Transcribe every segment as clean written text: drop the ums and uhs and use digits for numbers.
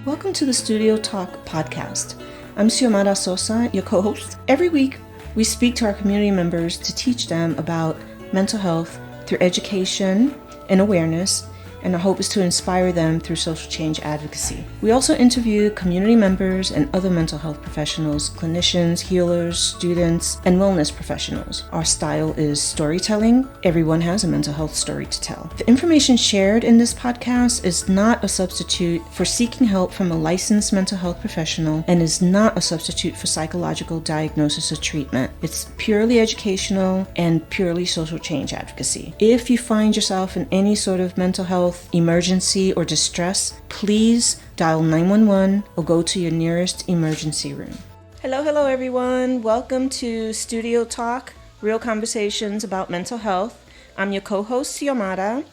Welcome to the Studio Talk podcast. I'm Xiomara, your co-host. Every week, we speak to our community members to teach them about mental health through education and awareness, and our hope is to inspire them through social change advocacy. We also interview community members and other mental health professionals, clinicians, healers, students, and wellness professionals. Our style is storytelling. Everyone has a mental health story to tell. The information shared in this podcast is not a substitute for seeking help from a licensed mental health professional and is not a substitute for psychological diagnosis or treatment. It's purely educational and purely social change advocacy. If you find yourself in any sort of mental health emergency or distress, please dial 911 or go to your nearest emergency room. Hello everyone. Welcome to Studio Talk, real conversations about mental health. I'm your co-host, Xiomara.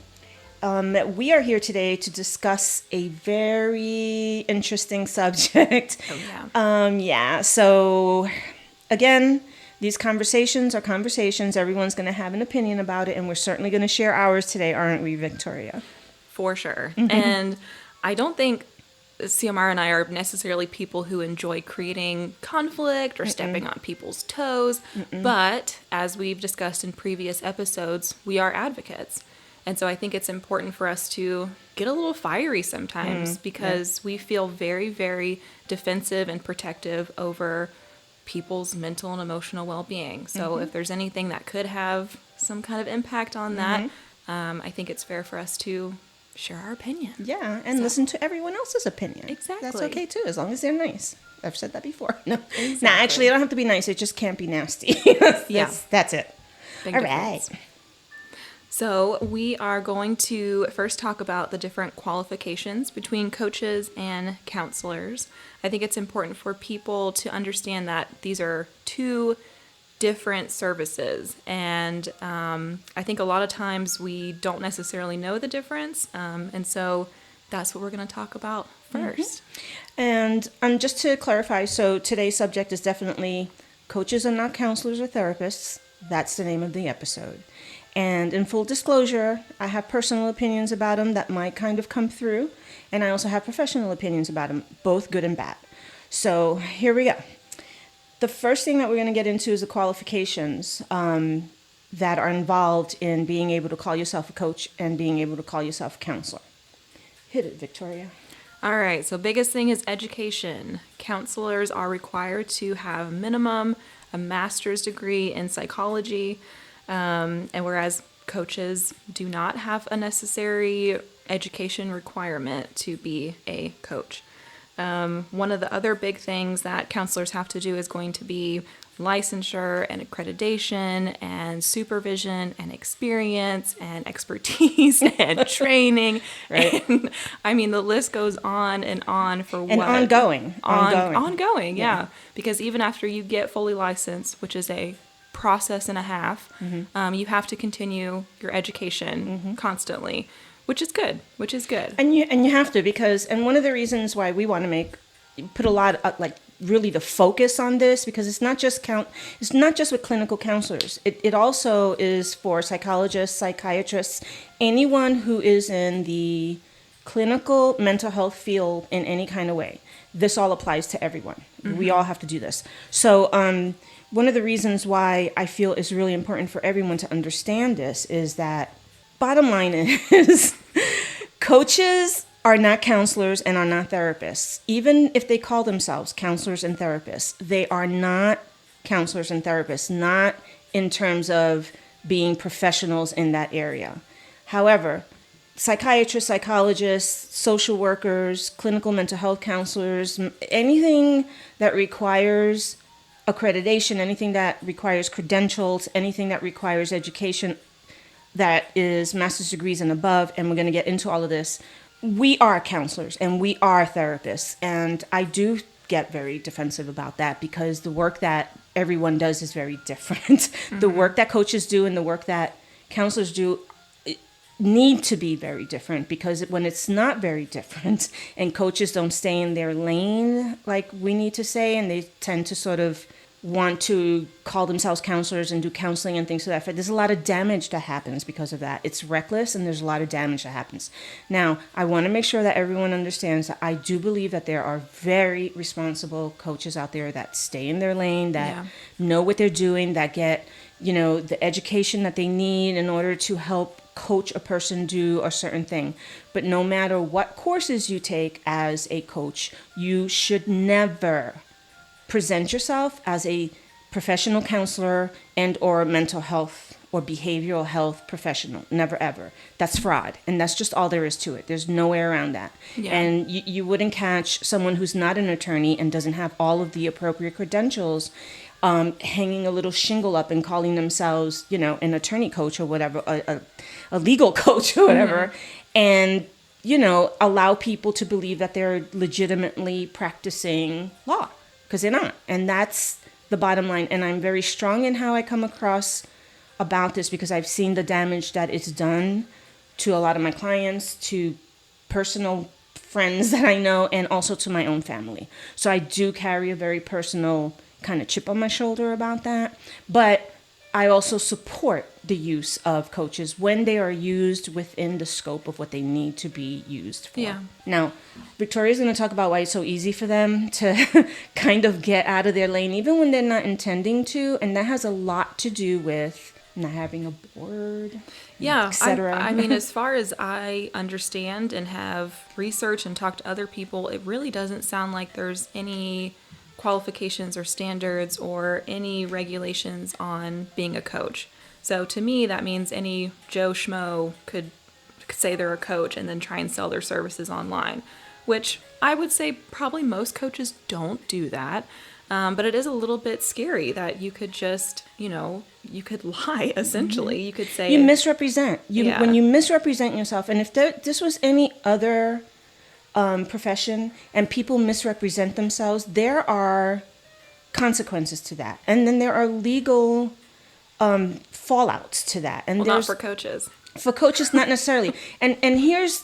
We are here today to discuss a very interesting subject. So again, these conversations are conversations. Everyone's going to have an opinion about it, and we're certainly going to share ours today, aren't we, Victoria? For sure. And I don't think Xiomara and I are necessarily people who enjoy creating conflict or stepping on people's toes. But as we've discussed in previous episodes, we are advocates. And so I think it's important for us to get a little fiery sometimes because we feel very, very defensive and protective over people's mental and emotional well-being. So if there's anything that could have some kind of impact on that, I think it's fair for us to share our opinion. Yeah, and listen to everyone else's opinion. Exactly. That's okay too, as long as they're nice. I've said that before. No, Exactly. Nah, actually, it don't have to be nice. It just can't be nasty. That's it. Big All difference. right. So we are going to first talk about the different qualifications between coaches and counselors. I think it's important for people to understand that these are two different services, and I think a lot of times we don't necessarily know the difference, and so that's what we're going to talk about first. And just to clarify, so today's subject is definitely coaches are not counselors or therapists. That's the name of the episode. And in full disclosure, I have personal opinions about them that might kind of come through, and I also have professional opinions about them, both good and bad. So here we go. The first thing that we're going to get into is the qualifications that are involved in being able to call yourself a coach and being able to call yourself a counselor. Hit it, Victoria. All right, so biggest thing is education. Counselors are required to have minimum a master's degree in psychology, and whereas coaches do not have a necessary education requirement to be a coach. One of the other big things that counselors have to do is going to be licensure and accreditation and supervision and experience and expertise and training. Right. And, I mean, the list goes on and on for And what? ongoing. Yeah. Because even after you get fully licensed, which is a process and a half, you have to continue your education constantly. Which is good. And you have to, because, and one of the reasons why we want to put a lot of, really the focus on this, because it's not just with clinical counselors. It also is for psychologists, psychiatrists, anyone who is in the clinical mental health field in any kind of way. This all applies to everyone. We all have to do this. So one of the reasons why I feel it's really important for everyone to understand this is that bottom line is coaches are not counselors and are not therapists. Even if they call themselves counselors and therapists, they are not counselors and therapists, not in terms of being professionals in that area. However, psychiatrists, psychologists, social workers, clinical mental health counselors, anything that requires accreditation, anything that requires credentials, anything that requires education, that is master's degrees and above, and we're going to get into all of this. We are counselors and we are therapists, and I do get very defensive about that because the work that everyone does is very different. The work that coaches do and the work that counselors do need to be very different, because when it's not very different and coaches don't stay in their lane like we need to say, and they tend to sort of want to call themselves counselors and do counseling and things to that effect. There's a lot of damage that happens because of that. It's reckless, and there's a lot of damage that happens. Now, I want to make sure that everyone understands that I do believe that there are very responsible coaches out there that stay in their lane, that know what they're doing, that get, the education that they need in order to help coach a person do a certain thing. But no matter what courses you take as a coach, you should never present yourself as a professional counselor and or mental health or behavioral health professional. Never, ever. That's fraud. And that's just all there is to it. There's no way around that. Yeah. And you wouldn't catch someone who's not an attorney and doesn't have all of the appropriate credentials hanging a little shingle up and calling themselves, an attorney coach or whatever, a legal coach or whatever. And, allow people to believe that they're legitimately practicing law. Because they're not. And that's the bottom line. And I'm very strong in how I come across about this because I've seen the damage that it's done to a lot of my clients, to personal friends that I know, and also to my own family. So I do carry a very personal kind of chip on my shoulder about that. But I also support the use of coaches when they are used within the scope of what they need to be used for. Yeah. Now, Victoria's going to talk about why it's so easy for them to kind of get out of their lane, even when they're not intending to. And that has a lot to do with not having a board, etc. I mean, as far as I understand and have researched and talked to other people, it really doesn't sound like there's any qualifications or standards or any regulations on being a coach. So to me, that means any Joe Schmo could say they're a coach and then try and sell their services online, which I would say probably most coaches don't do that. But it is a little bit scary that you could just, you could lie, essentially. You could say... You misrepresent. When you misrepresent yourself, and if this was any other profession and people misrepresent themselves, there are consequences to that. And then there are legal fallouts to that. And not for coaches. For coaches, not necessarily. And here's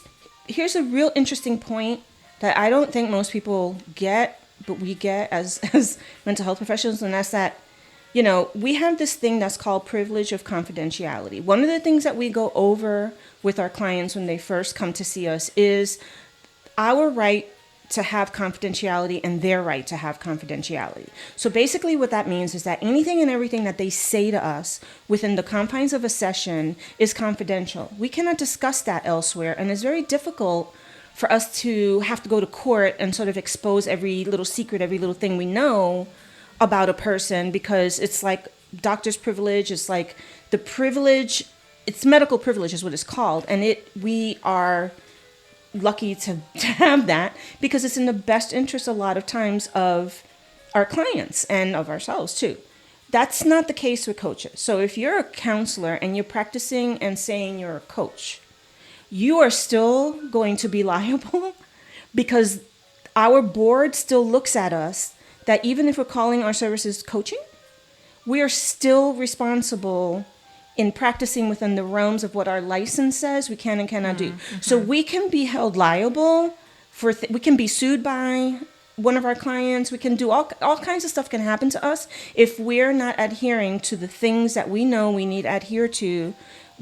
a real interesting point that I don't think most people get, but we get as mental health professionals, and that's that, we have this thing that's called privilege of confidentiality. One of the things that we go over with our clients when they first come to see us is our right to have confidentiality and their right to have confidentiality. So basically what that means is that anything and everything that they say to us within the confines of a session is confidential. We cannot discuss that elsewhere, and it's very difficult for us to have to go to court and sort of expose every little secret, every little thing we know about a person, because it's like doctor's privilege, it's like the privilege, it's medical privilege is what it's called, and we are lucky to have that because it's in the best interest a lot of times of our clients and of ourselves too. That's not the case with coaches. So if you're a counselor and you're practicing and saying you're a coach, you are still going to be liable because our board still looks at us that even if we're calling our services coaching, we are still responsible in practicing within the realms of what our license says we can and cannot do. So we can be held liable for, we can be sued by one of our clients. We can do all kinds of stuff can happen to us if we're not adhering to the things that we know we need to adhere to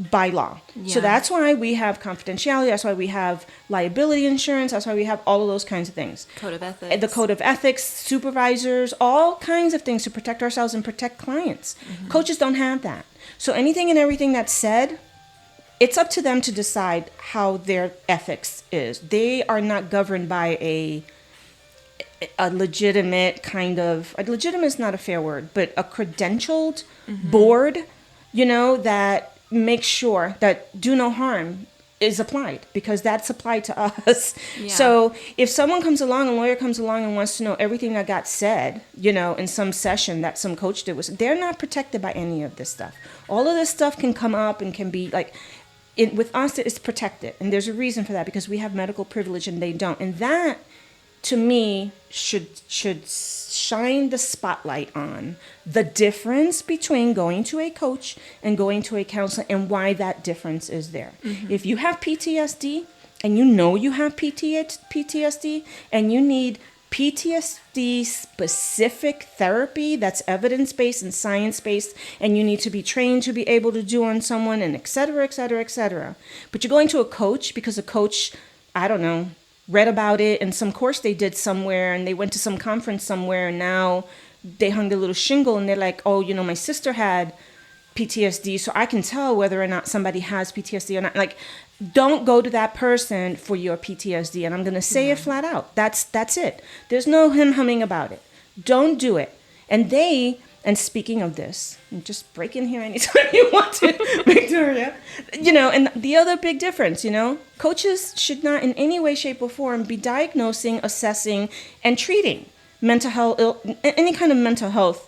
by law. Yeah. So that's why we have confidentiality. That's why we have liability insurance. That's why we have all of those kinds of things. Code of ethics. The code of ethics, supervisors, all kinds of things to protect ourselves and protect clients. Coaches don't have that. So anything and everything that's said, it's up to them to decide how their ethics is. They are not governed by a legitimate kind of, legitimate is not a fair word, but a credentialed board, that makes sure that do no harm is applied, because that's applied to us. Yeah. So if someone comes along, a lawyer comes along and wants to know everything that got said, in some session that some coach did, they're not protected by any of this stuff. All of this stuff can come up and can be with us, it's protected. And there's a reason for that, because we have medical privilege and they don't. And that, to me, should shine the spotlight on the difference between going to a coach and going to a counselor and why that difference is there. If you have PTSD and you know you have PTSD and you need PTSD specific therapy that's evidence-based and science-based, and you need to be trained to be able to do on someone, and et cetera, et cetera, et cetera. But you're going to a coach because a coach, I don't know, read about it in some course they did somewhere, and they went to some conference somewhere, and now they hung a little shingle, and they're like, oh, my sister had PTSD, so I can tell whether or not somebody has PTSD or not. Like, don't go to that person for your PTSD. And I'm going to say it flat out. That's it. There's no humming about it. Don't do it. And speaking of this, and just break in here anytime you want to, Victoria, and the other big difference, coaches should not in any way, shape, or form be diagnosing, assessing, and treating mental health, any kind of mental health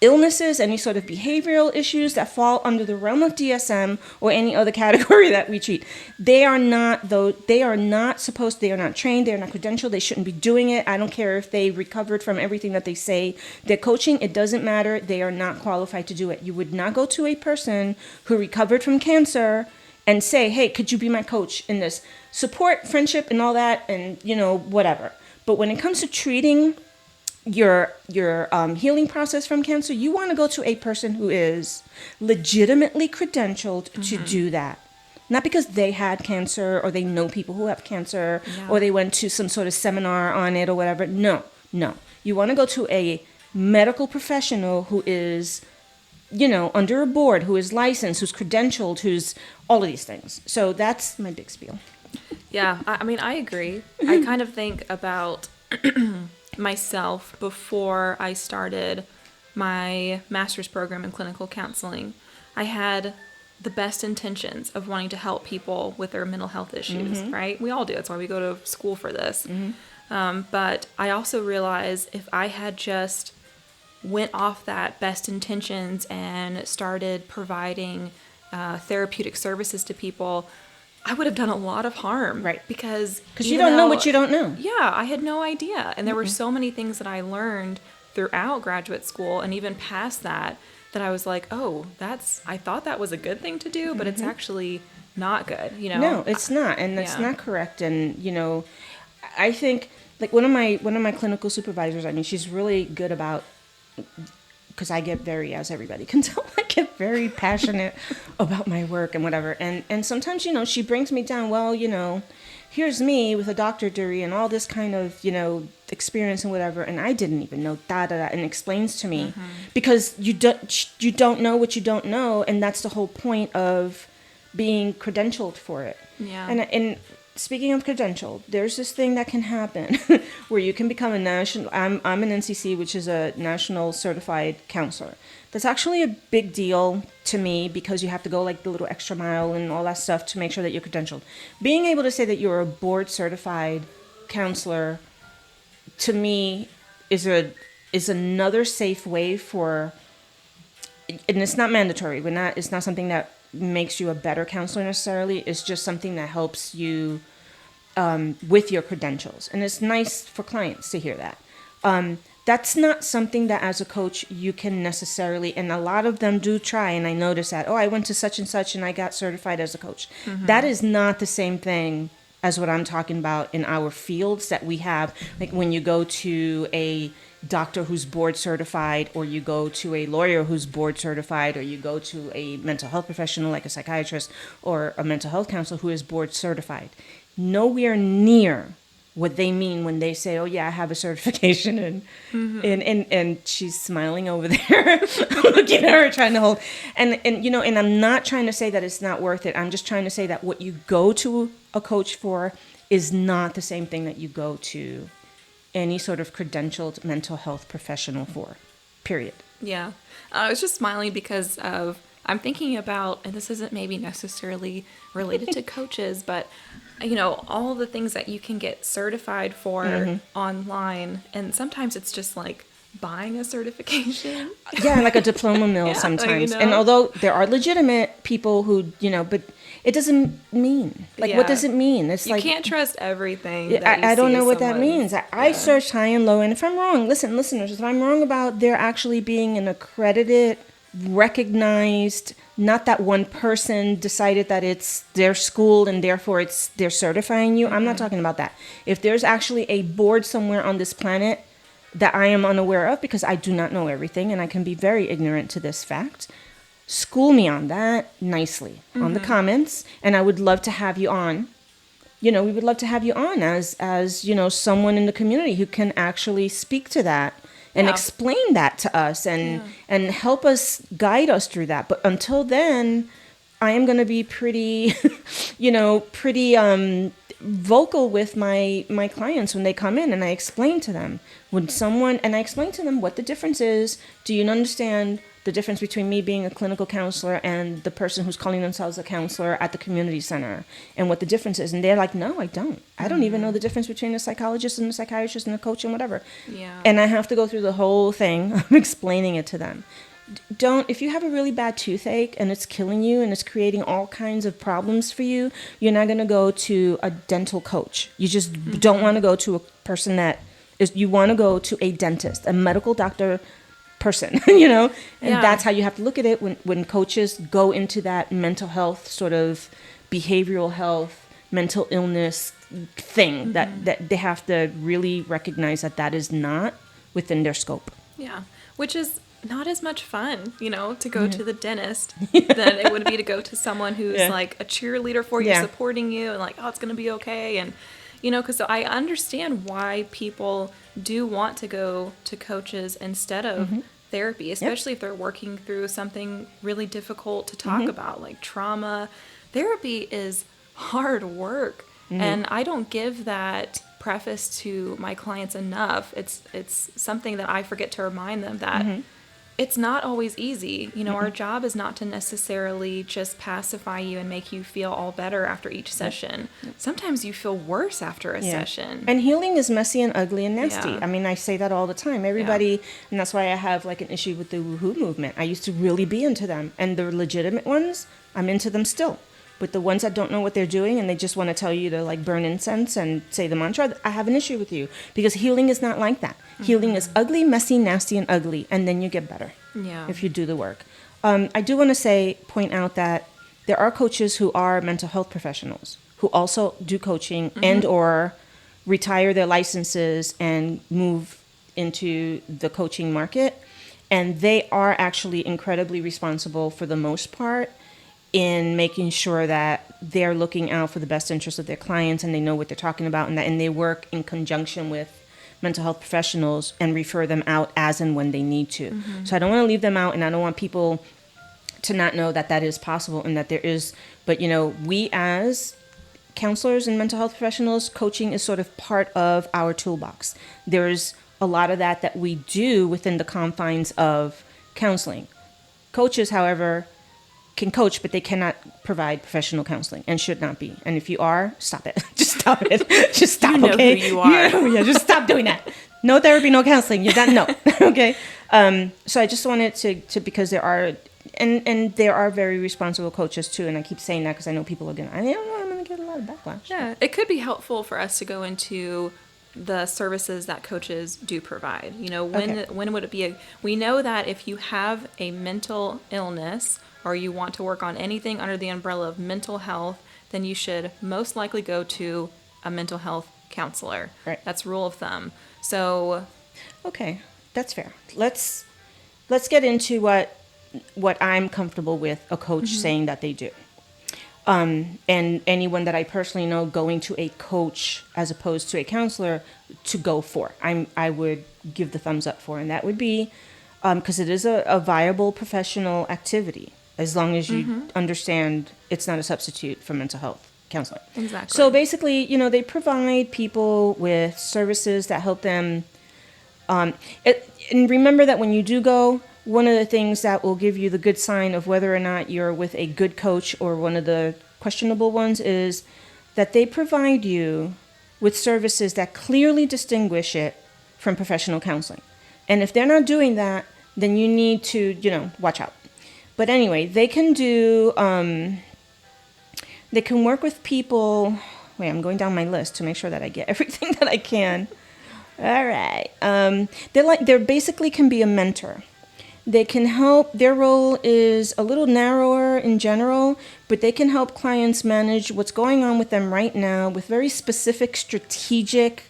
illnesses, any sort of behavioral issues that fall under the realm of DSM or any other category that we treat. They are not trained, they are not credentialed, they shouldn't be doing it. I don't care if they recovered from everything that they say. They're coaching, it doesn't matter. They are not qualified to do it. You would not go to a person who recovered from cancer and say, hey, could you be my coach in this? Support, friendship, and all that, and whatever. But when it comes to treating your healing process from cancer, you want to go to a person who is legitimately credentialed to do that. Not because they had cancer or they know people who have cancer or they went to some sort of seminar on it or whatever. No. You want to go to a medical professional who is, under a board, who is licensed, who's credentialed, who's all of these things. So that's my big spiel. Yeah, I mean, I agree. I kind of think about myself before I started my master's program in clinical counseling. I had the best intentions of wanting to help people with their mental health issues, right? We all do. That's why we go to school for this. But I also realized if I had just went off that best intentions and started providing therapeutic services to people, I would have done a lot of harm. Right. Because you don't know what you don't know. Yeah, I had no idea. And there were so many things that I learned throughout graduate school and even past that I was like, oh, I thought that was a good thing to do, but it's actually not good, No, it's not. And that's not correct. And, I think like one of my clinical supervisors, I mean, she's really good about, because I get as everybody can tell, I get very passionate about my work and whatever. And sometimes, she brings me down, well, here's me with a doctorate degree and all this kind of, experience and whatever. And I didn't even know and explains to me because you don't know what you don't know. And that's the whole point of being credentialed for it. Yeah. And speaking of credentialed, there's this thing that can happen where you can become a national, I'm an NCC, which is a national certified counselor. That's actually a big deal to me because you have to go like the little extra mile and all that stuff to make sure that you're credentialed. Being able to say that you're a board certified counselor, to me, is another safe way for, and it's not mandatory. It's not something that makes you a better counselor necessarily. It's just something that helps you with your credentials. And it's nice for clients to hear that. That's not something that as a coach you can necessarily, and a lot of them do try, and I notice that, I went to such and such and I got certified as a coach. That is not the same thing as what I'm talking about in our fields that we have. Like when you go to a doctor who's board certified, or you go to a lawyer who's board certified, or you go to a mental health professional like a psychiatrist or a mental health counselor who is board certified. Nowhere near what they mean when they say, oh yeah, I have a certification, and she's smiling over there. I'm looking at her trying to hold, and I'm not trying to say that it's not worth it. I'm just trying to say that what you go to a coach for is not the same thing that you go to any sort of credentialed mental health professional for, period. Yeah. I was just smiling because I'm thinking about, and this isn't maybe necessarily related to coaches, but, all the things that you can get certified for online. And sometimes it's just like buying a certification. Yeah, like a diploma mill sometimes. And although there are legitimate people who, but it doesn't mean. What does it mean? It's you can't trust everything. I don't know what that means. I searched high and low, and if I'm wrong, listen, listeners, if I'm wrong about there actually being an accredited recognized, not that one person decided that it's their school and therefore they're certifying you. I'm not talking about that. If there's actually a board somewhere on this planet that I am unaware of, because I do not know everything and I can be very ignorant to this fact, school me on that nicely on the comments, and I would love to have you on. We would love to have you on as someone in the community who can actually speak to that and explain that to us and help us, guide us through that. But until then, I am going to be pretty, pretty vocal with my clients when they come in, and I explain to them what the difference is. Do you understand the difference between me being a clinical counselor and the person who's calling themselves a counselor at the community center, and what the difference is? And they're like, no, I don't. I don't even know the difference between a psychologist and a psychiatrist and a coach and whatever. Yeah. And I have to go through the whole thing of explaining it to them. If you have a really bad toothache and it's killing you and it's creating all kinds of problems for you, you're not going to go to a dental coach. You just don't want to go to a person you want to go to a dentist, a medical doctor person, and that's how you have to look at it when coaches go into that mental health sort of behavioral health, mental illness thing, that they have to really recognize that is not within their scope. Yeah, which is not as much fun, to go to the dentist than it would be to go to someone who's like a cheerleader for you, supporting you, and like, oh, it's going to be okay. And, because I understand why people do want to go to coaches instead of therapy, especially if they're working through something really difficult to talk about, like trauma. Therapy is hard work. And I don't give that preface to my clients enough. It's something that I forget to remind them that it's not always easy. Our job is not to necessarily just pacify you and make you feel all better after each session. Sometimes you feel worse after a session. And healing is messy and ugly and nasty. Yeah. I mean, I say that all the time. Everybody, and that's why I have like an issue with the woohoo movement. I used to really be into them. And the legitimate ones, I'm into them still. But the ones that don't know what they're doing and they just want to tell you to like burn incense and say the mantra, I have an issue with you, because healing is not like that. Healing is ugly, messy, nasty, and ugly, and then you get better if you do the work. I do want to point out that there are coaches who are mental health professionals who also do coaching and or retire their licenses and move into the coaching market, and they are actually incredibly responsible for the most part in making sure that they're looking out for the best interests of their clients and they know what they're talking about, and they work in conjunction with mental health professionals and refer them out as and when they need to. So I don't want to leave them out, and I don't want people to not know that is possible and that there is. But, we as counselors and mental health professionals, coaching is sort of part of our toolbox. There's a lot of that we do within the confines of counseling. Coaches, however, can coach, but they cannot provide professional counseling and should not be. And if you are, stop it. Just stop it. Just stop, okay? Who you are. Just stop doing that. No therapy, no counseling. You're done. No. Okay? So I just wanted to because there are, and there are very responsible coaches too, and I keep saying that because I know people are I'm going to get a lot of backlash. Yeah, it could be helpful for us to go into the services that coaches do provide. When would it be we know that if you have a mental illness or you want to work on anything under the umbrella of mental health, then you should most likely go to a mental health counselor. Right. That's rule of thumb. So, okay, that's fair. Let's get into what I'm comfortable with a coach saying that they do. And anyone that I personally know going to a coach as opposed to a counselor to go for, I would give the thumbs up for, and that would be because it is a viable professional activity, as long as you understand it's not a substitute for mental health counseling. Exactly. So basically, they provide people with services that help them. And remember that when you do go, one of the things that will give you the good sign of whether or not you're with a good coach or one of the questionable ones is that they provide you with services that clearly distinguish it from professional counseling. And if they're not doing that, then you need to, watch out. But anyway, they can do, they can work with people. Wait, I'm going down my list to make sure that I get everything that I can. All right. They're basically can be a mentor. They can help, their role is a little narrower in general, but they can help clients manage what's going on with them right now with very specific strategic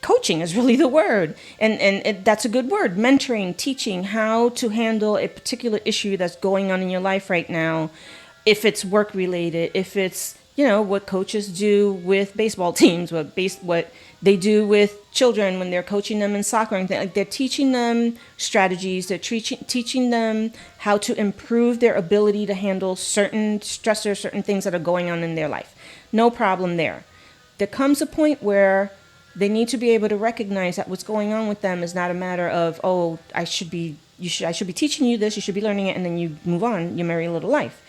coaching is really the word. And that's a good word. Mentoring, teaching how to handle a particular issue that's going on in your life right now. If it's work related, if it's, what coaches do with baseball teams, what they do with children when they're coaching them in soccer and things. Like, they're teaching them strategies. They're teaching them how to improve their ability to handle certain stressors, certain things that are going on in their life. No problem there. There comes a point where they need to be able to recognize that what's going on with them is not a matter of, oh, I should be teaching you this, you should be learning it, and then you move on, you marry a little life.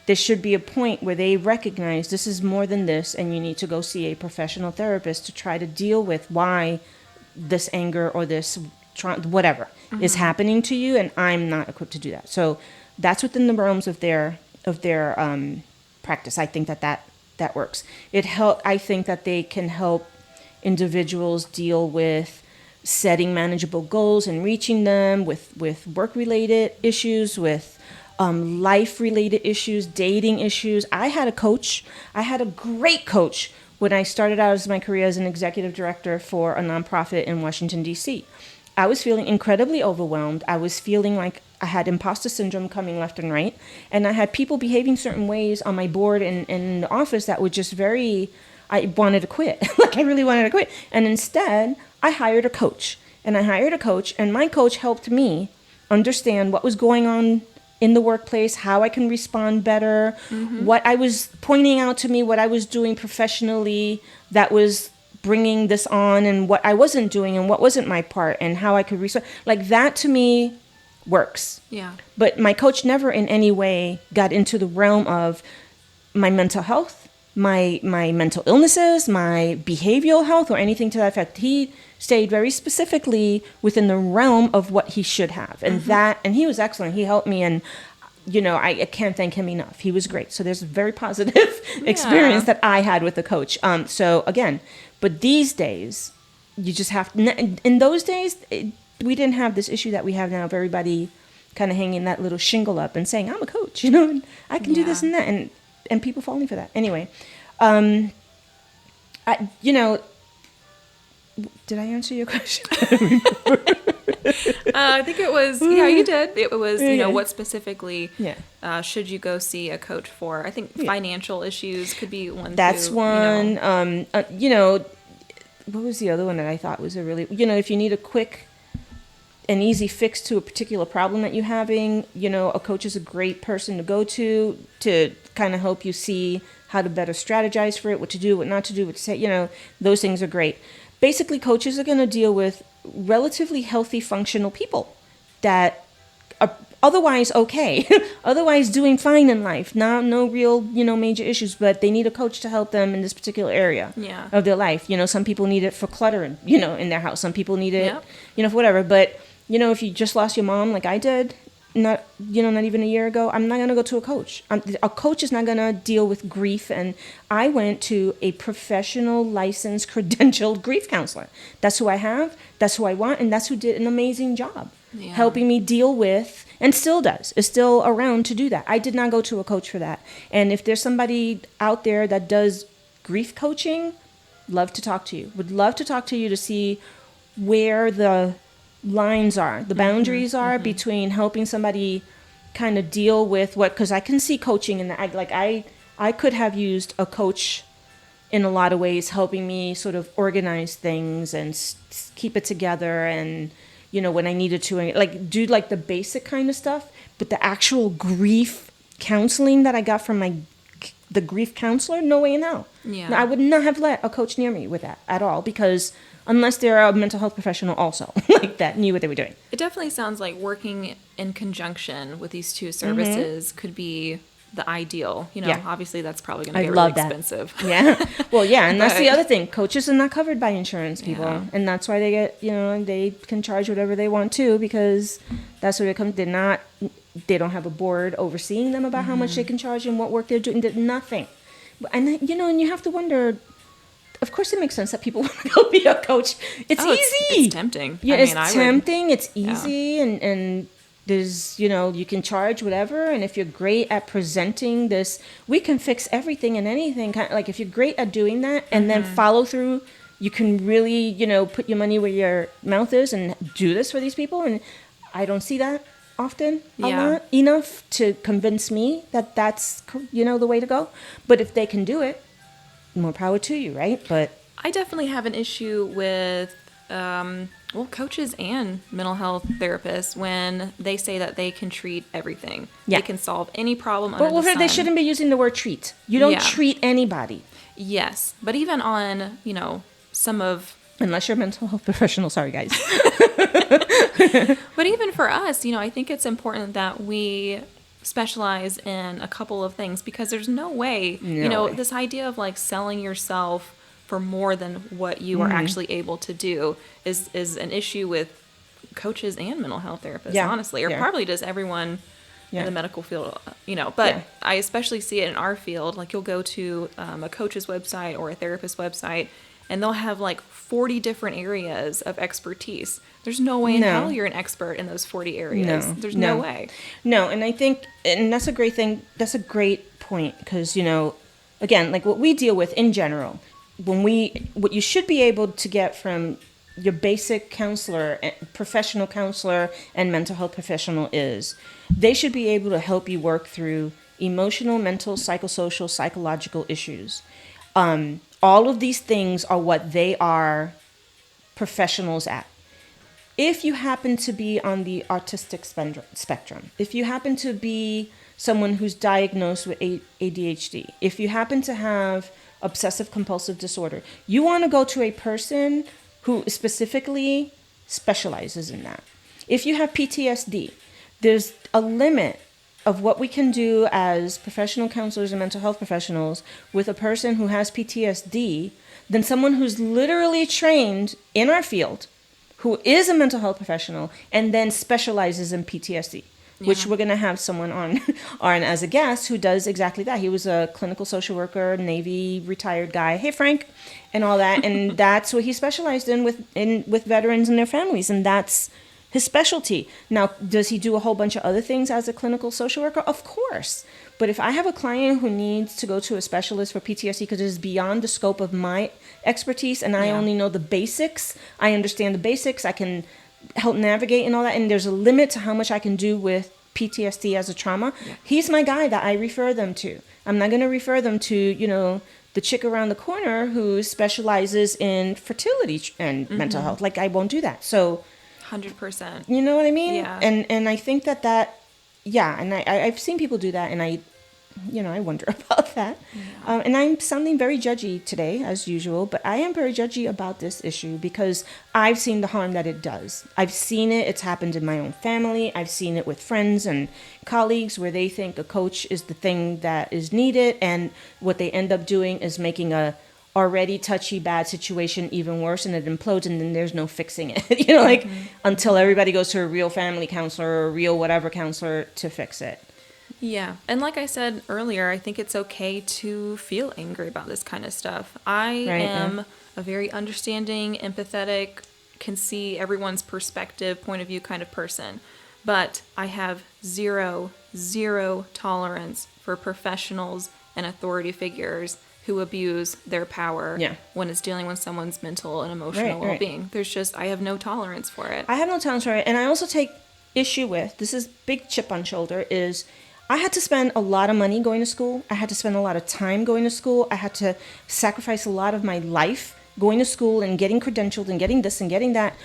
There should be a point where they recognize this is more than this, and you need to go see a professional therapist to try to deal with why this anger or this whatever is happening to you, and I'm not equipped to do that. So that's within the realms of their practice. I think that works. I think that they can help individuals deal with setting manageable goals and reaching them, with work-related issues, with life-related issues, dating issues. I had a great coach when I started out as my career as an executive director for a nonprofit in Washington, D.C. I was feeling incredibly overwhelmed. I was feeling like I had imposter syndrome coming left and right. And I had people behaving certain ways on my board and in the office that were just I wanted to quit. Like, I really wanted to quit. And instead, I hired a coach. And my coach helped me understand what was going on in the workplace, how I can respond better, what I was pointing out to me, what I was doing professionally that was bringing this on, and what I wasn't doing and what wasn't my part, and how I could respond. Like, that to me works. Yeah. But my coach never in any way got into the realm of my mental health, my mental illnesses, my behavioral health, or anything to that effect. He stayed very specifically within the realm of what he should have. And he was excellent. He helped me, and I can't thank him enough. He was great. So there's a very positive experience that I had with the coach. So again, but these days, you just have to, in those days, we didn't have this issue that we have now of everybody kind of hanging that little shingle up and saying, I'm a coach, and I can do this and that, and people falling for that. Anyway, did I answer your question? I think it was, you did. It was, what specifically should you go see a coach for? I think financial issues could be one. That's one. What was the other one that I thought was a really, if you need a quick and easy fix to a particular problem that you're having, a coach is a great person to go to kind of help you see how to better strategize for it, what to do, what not to do, what to say, those things are great. Basically, coaches are going to deal with relatively healthy, functional people that are otherwise okay, otherwise doing fine in life, no real, major issues, but they need a coach to help them in this particular area of their life. Some people need it for cluttering, in their house. Some people need it, for whatever. But, if you just lost your mom like I did, not even a year ago, I'm not going to go to a coach. A coach is not going to deal with grief. And I went to a professional, licensed, credentialed grief counselor. That's who I have. That's who I want. And that's who did an amazing job helping me deal with, and still does, is still around to do that. I did not go to a coach for that. And if there's somebody out there that does grief coaching, love to talk to you. Would love to talk to you to see where the lines are, the boundaries are between helping somebody kind of deal with because I can see coaching in that. I could have used a coach in a lot of ways, helping me sort of organize things and keep it together, and when I needed to do the basic kind of stuff. But the actual grief counseling that I got from the grief counselor, no way in hell. I would not have let a coach near me with that at all, because unless they're a mental health professional also that knew what they were doing. It definitely sounds like working in conjunction with these two services could be the ideal. Obviously that's probably going to get really expensive. Well, and that's the other thing. Coaches are not covered by insurance, people. And that's why they get, they can charge whatever they want to, because that's where it comes. They don't have a board overseeing them about how much they can charge and what work they're doing. Nothing. And, and you have to wonder, of course it makes sense that people want to go be a coach. It's easy. It's tempting. Yeah, I mean, it's tempting. It's easy, and there's, you can charge whatever. And if you're great at presenting this, we can fix everything and anything. Like if you're great at doing that and then follow through, you can really, put your money where your mouth is and do this for these people. And I don't see that often enough to convince me that that's, the way to go. But if they can do it, more power to you, right? But I definitely have an issue with coaches and mental health therapists when they say that they can treat everything. Yeah. They can solve any problem under the sun. They shouldn't be using the word treat. You don't treat anybody. Yes, but even on, some of... Unless you're a mental health professional. Sorry, guys. But even for us, I think it's important that we specialize in a couple of things, because there's no way, this idea of like selling yourself for more than what you are actually able to do is an issue with coaches and mental health therapists, honestly, or probably just everyone in the medical field, but I especially see it in our field. Like you'll go to a coach's website or a therapist's website, and they'll have like 40 different areas of expertise. There's no way in hell you're an expert in those 40 areas. There's no way. No, and I think, and that's a great thing. That's a great point, because, again, like what we deal with in general, what you should be able to get from your basic counselor, professional counselor, and mental health professional is they should be able to help you work through emotional, mental, psychosocial, psychological issues. All of these things are what they are professionals at. If you happen to be on the autistic spectrum, if you happen to be someone who's diagnosed with ADHD, if you happen to have obsessive compulsive disorder, you want to go to a person who specifically specializes in that. If you have PTSD, there's a limit of what we can do as professional counselors and mental health professionals with a person who has PTSD than someone who's literally trained in our field, who is a mental health professional and then specializes in PTSD, which we're going to have someone on as a guest who does exactly that. He was a clinical social worker, Navy retired guy. Hey, Frank, and all that. And that's what he specialized in with veterans and their families. And that's his specialty. Now, does he do a whole bunch of other things as a clinical social worker? Of course. But if I have a client who needs to go to a specialist for PTSD because it is beyond the scope of my expertise and I only know the basics, I understand the basics, I can help navigate and all that, and there's a limit to how much I can do with PTSD as a trauma, he's my guy that I refer them to. I'm not going to refer them to, the chick around the corner who specializes in fertility and mental health. Like, I won't do that. So 100%. You know what I mean? Yeah. And I think that and I've seen people do that, and I wonder about that. Yeah. And I'm sounding very judgy today, as usual, but I am very judgy about this issue because I've seen the harm that it does. I've seen it. It's happened in my own family. I've seen it with friends and colleagues where they think a coach is the thing that is needed, and what they end up doing is making a already touchy, bad situation even worse, and it implodes, and then there's no fixing it, until everybody goes to a real family counselor or a real whatever counselor to fix it. Yeah. And like I said earlier, I think it's okay to feel angry about this kind of stuff. I am a very understanding, empathetic, can see everyone's perspective, point of view kind of person. But I have zero tolerance for professionals and authority figures who abuse their power when it's dealing with someone's mental and emotional well-being. I have no tolerance for it. I have no tolerance for it. And I also take issue with, this is big chip on shoulder, is I had to spend a lot of money going to school. I had to spend a lot of time going to school. I had to sacrifice a lot of my life going to school and getting credentialed and getting this and getting that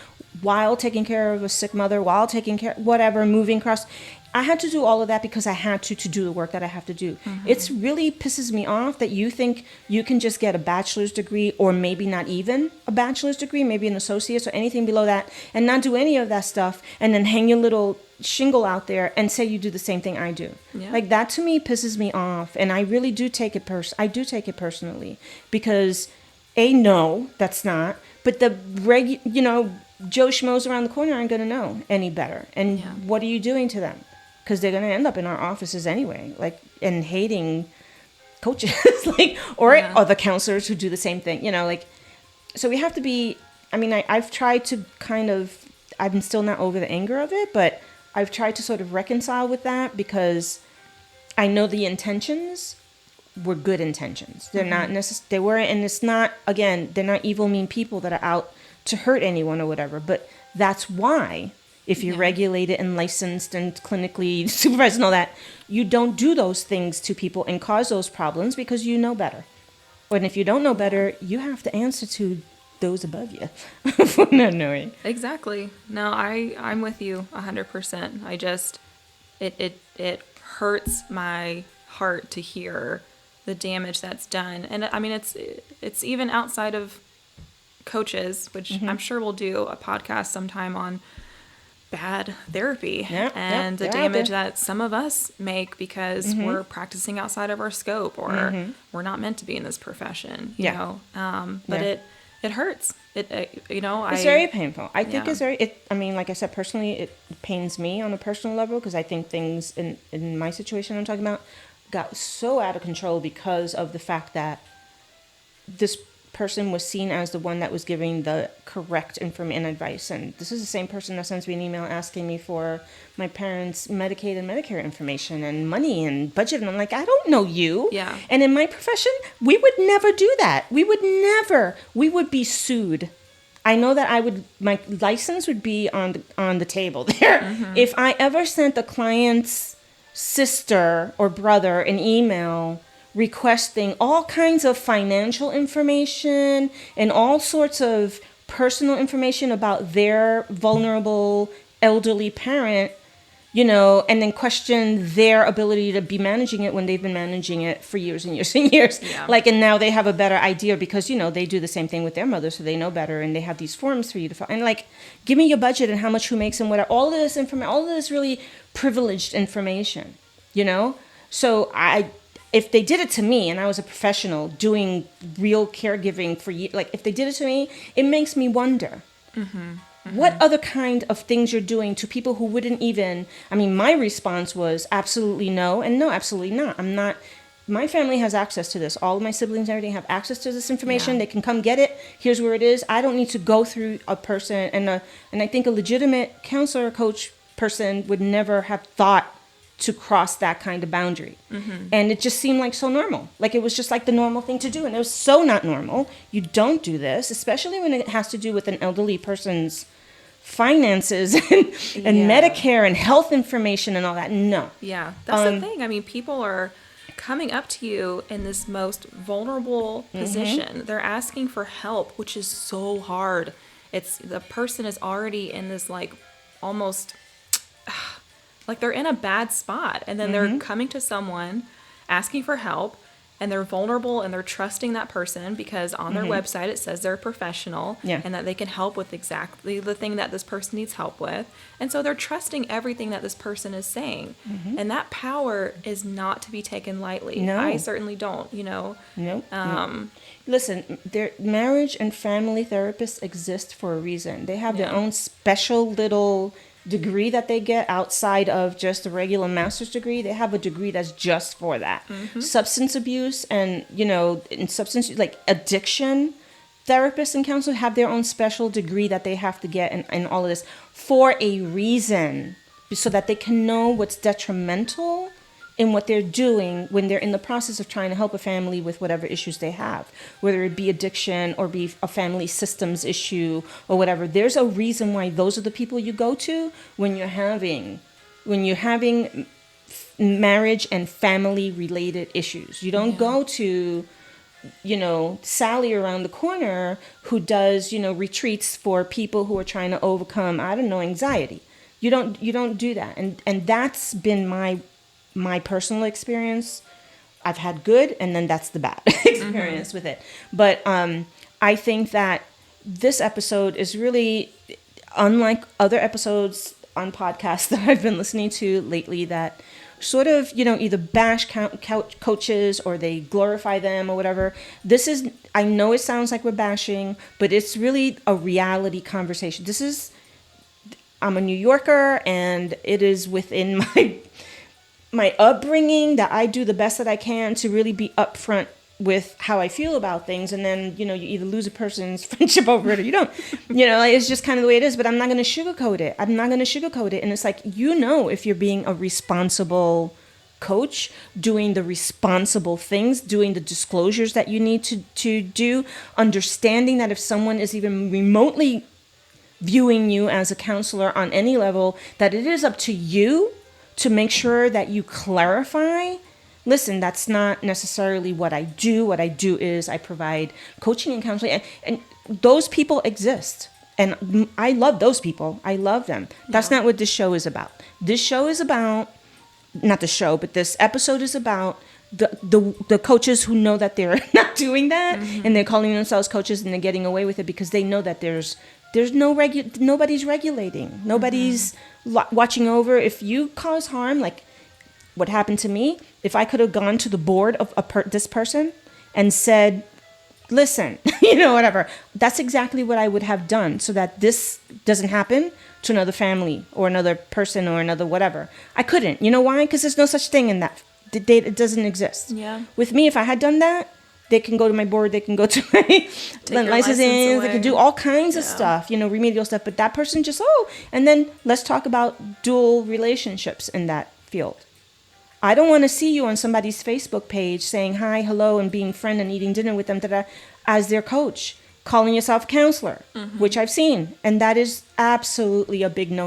while taking care of a sick mother, while taking care, whatever, moving across. I had to do all of that because I had to do the work that I have to do. It really pisses me off that you think you can just get a bachelor's degree, or maybe not even a bachelor's degree, maybe an associate's or anything below that, and not do any of that stuff, and then hang your little shingle out there and say you do the same thing I do. Yeah. Like, that to me pisses me off, and I really do take it personally, because no, that's not, but the Joe Schmoes around the corner aren't going to know any better. And what are you doing to them? Because they're going to end up in our offices anyway, and hating coaches, like, or Yeah. other counselors who do the same thing, like, so we have to be, I mean, I've tried to I'm still not over the anger of it, but I've tried to sort of reconcile with that because I know the intentions were good intentions. They're not they weren't, and it's not, again, they're not evil, mean people that are out to hurt anyone or whatever, but that's why if you're regulated and licensed and clinically supervised and all that, you don't do those things to people and cause those problems because you know better. And if you don't know better, you have to answer to those above you for not knowing. Exactly. No, I'm with you 100%. I just, it hurts my heart to hear the damage that's done. And I mean, it's even outside of coaches, which I'm sure we'll do a podcast sometime on bad therapy and the damage that some of us make because we're practicing outside of our scope or we're not meant to be in this profession, you know. But it hurts. It's very painful. I think I mean, like I said, personally, it pains me on a personal level because I think things in my situation I'm talking about got so out of control because of the fact that this person was seen as the one that was giving the correct information and advice. And this is the same person that sends me an email asking me for my parents' Medicaid and Medicare information and money and budget. And I'm like, I don't know you. Yeah. And in my profession, we would never do that. We would be sued. I know that my license would be on the table there. If I ever sent the client's sister or brother an email requesting all kinds of financial information and all sorts of personal information about their vulnerable elderly parent, and then question their ability to be managing it when they've been managing it for years and years and years. Yeah. And now they have a better idea because, they do the same thing with their mother, so they know better, and they have these forms for you to fill. And give me your budget and how much who makes and what, all of this information, all of this really privileged information, So if they did it to me and I was a professional doing real caregiving for you, if they did it to me, it makes me wonder what other kind of things you're doing to people who wouldn't even, I mean, my response was absolutely no. And no, absolutely not. My family has access to this. All of my siblings and everything have access to this information. Yeah. They can come get it. Here's where it is. I don't need to go through a person. And I think a legitimate counselor or coach person would never have thought to cross that kind of boundary. And it just seemed like so normal. It was just like the normal thing to do. And it was so not normal. You don't do this, especially when it has to do with an elderly person's finances and Medicare and health information and all that. No. Yeah, that's the thing. I mean, people are coming up to you in this most vulnerable position. They're asking for help, which is so hard. The person is already in this almost they're in a bad spot, and then they're coming to someone asking for help, and they're vulnerable and they're trusting that person because on their website it says they're a professional and that they can help with exactly the thing that this person needs help with. And so they're trusting everything that this person is saying. And that power is not to be taken lightly. No. I certainly don't, No. Listen, their marriage and family therapists exist for a reason. They have their own special little degree that they get outside of just a regular master's degree. They have a degree that's just for that. Substance abuse and, in substance, addiction therapists and counselors have their own special degree that they have to get and all of this for a reason, so that they can know what's detrimental in what they're doing when they're in the process of trying to help a family with whatever issues they have, whether it be addiction or be a family systems issue or whatever. There's a reason why those are the people you go to when you're having marriage and family related issues. You don't go to, Sally around the corner who does, retreats for people who are trying to overcome, anxiety. You don't do that. And that's been my personal experience. I've had good, and then that's the bad experience with it. But I think that this episode is really unlike other episodes on podcasts that I've been listening to lately that sort of, either bash coaches or they glorify them or whatever. This is, I know it sounds like we're bashing, but it's really a reality conversation. I'm a New Yorker, and it is within my upbringing, that I do the best that I can to really be upfront with how I feel about things. And then, you either lose a person's friendship over it or you don't. Like, it's just kind of the way it is. But I'm not going to sugarcoat it. And it's like, if you're being a responsible coach, doing the responsible things, doing the disclosures that you need to do, understanding that if someone is even remotely viewing you as a counselor on any level, that it is up to you to make sure that you clarify, listen, that's not necessarily what I do. What I do is I provide coaching and counseling, and those people exist. And I love those people. I love them. That's not what this show is about. This show is about, not the show, but this episode is about the coaches who know that they're not doing that, and they're calling themselves coaches, and they're getting away with it because they know that there's nobody's regulating, nobody's watching over. If you cause harm, like what happened to me, if I could have gone to the board of this person and said, listen, whatever, that's exactly what I would have done so that this doesn't happen to another family or another person or another whatever. I couldn't. You know why? Because there's no such thing in that. It doesn't exist. Yeah. With me, if I had done that, they can go to my board, they can go to my licensing, they can do all kinds of stuff, remedial stuff. But that person just, and then let's talk about dual relationships in that field. I don't want to see you on somebody's Facebook page saying hi, hello, and being friend and eating dinner with them as their coach, calling yourself a counselor, which I've seen. And that is absolutely a big no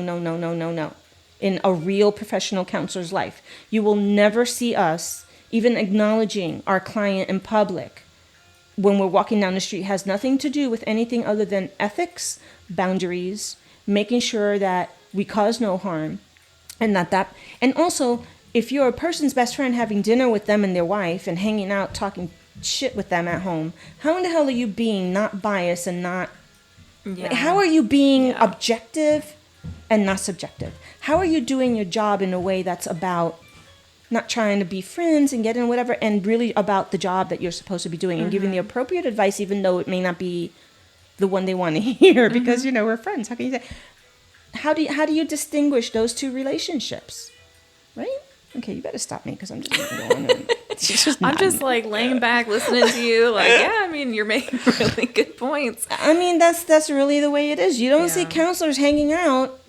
in a real professional counselor's life. You will never see us even acknowledging our client in public when we're walking down the street. It has nothing to do with anything other than ethics, boundaries, making sure that we cause no harm, and and also, if you're a person's best friend, having dinner with them and their wife and hanging out, talking shit with them at home, how in the hell are you being not biased and not... How are you being objective and not subjective? How are you doing your job in a way that's about not trying to be friends and getting whatever, and really about the job that you're supposed to be doing and giving the appropriate advice, even though it may not be the one they want to hear, because, we're friends. How can you say... How do you distinguish those two relationships? Right? Okay, you better stop me because I'm just going on. I'm just like laying back, listening to you. Like, you're making really good points. That's really the way it is. You don't see counselors hanging out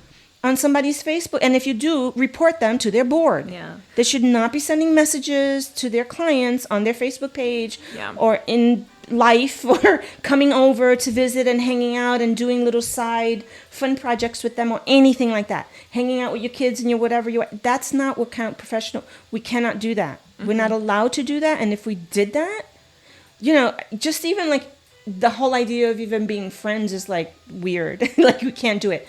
on somebody's Facebook. And if you do, report them to their board. Yeah. They should not be sending messages to their clients on their Facebook page or in life, or coming over to visit and hanging out and doing little side fun projects with them or anything like that. Hanging out with your kids and your whatever. That's not what count professional. We cannot do that. We're not allowed to do that. And if we did that, just even like the whole idea of even being friends is like weird. Like we can't do it.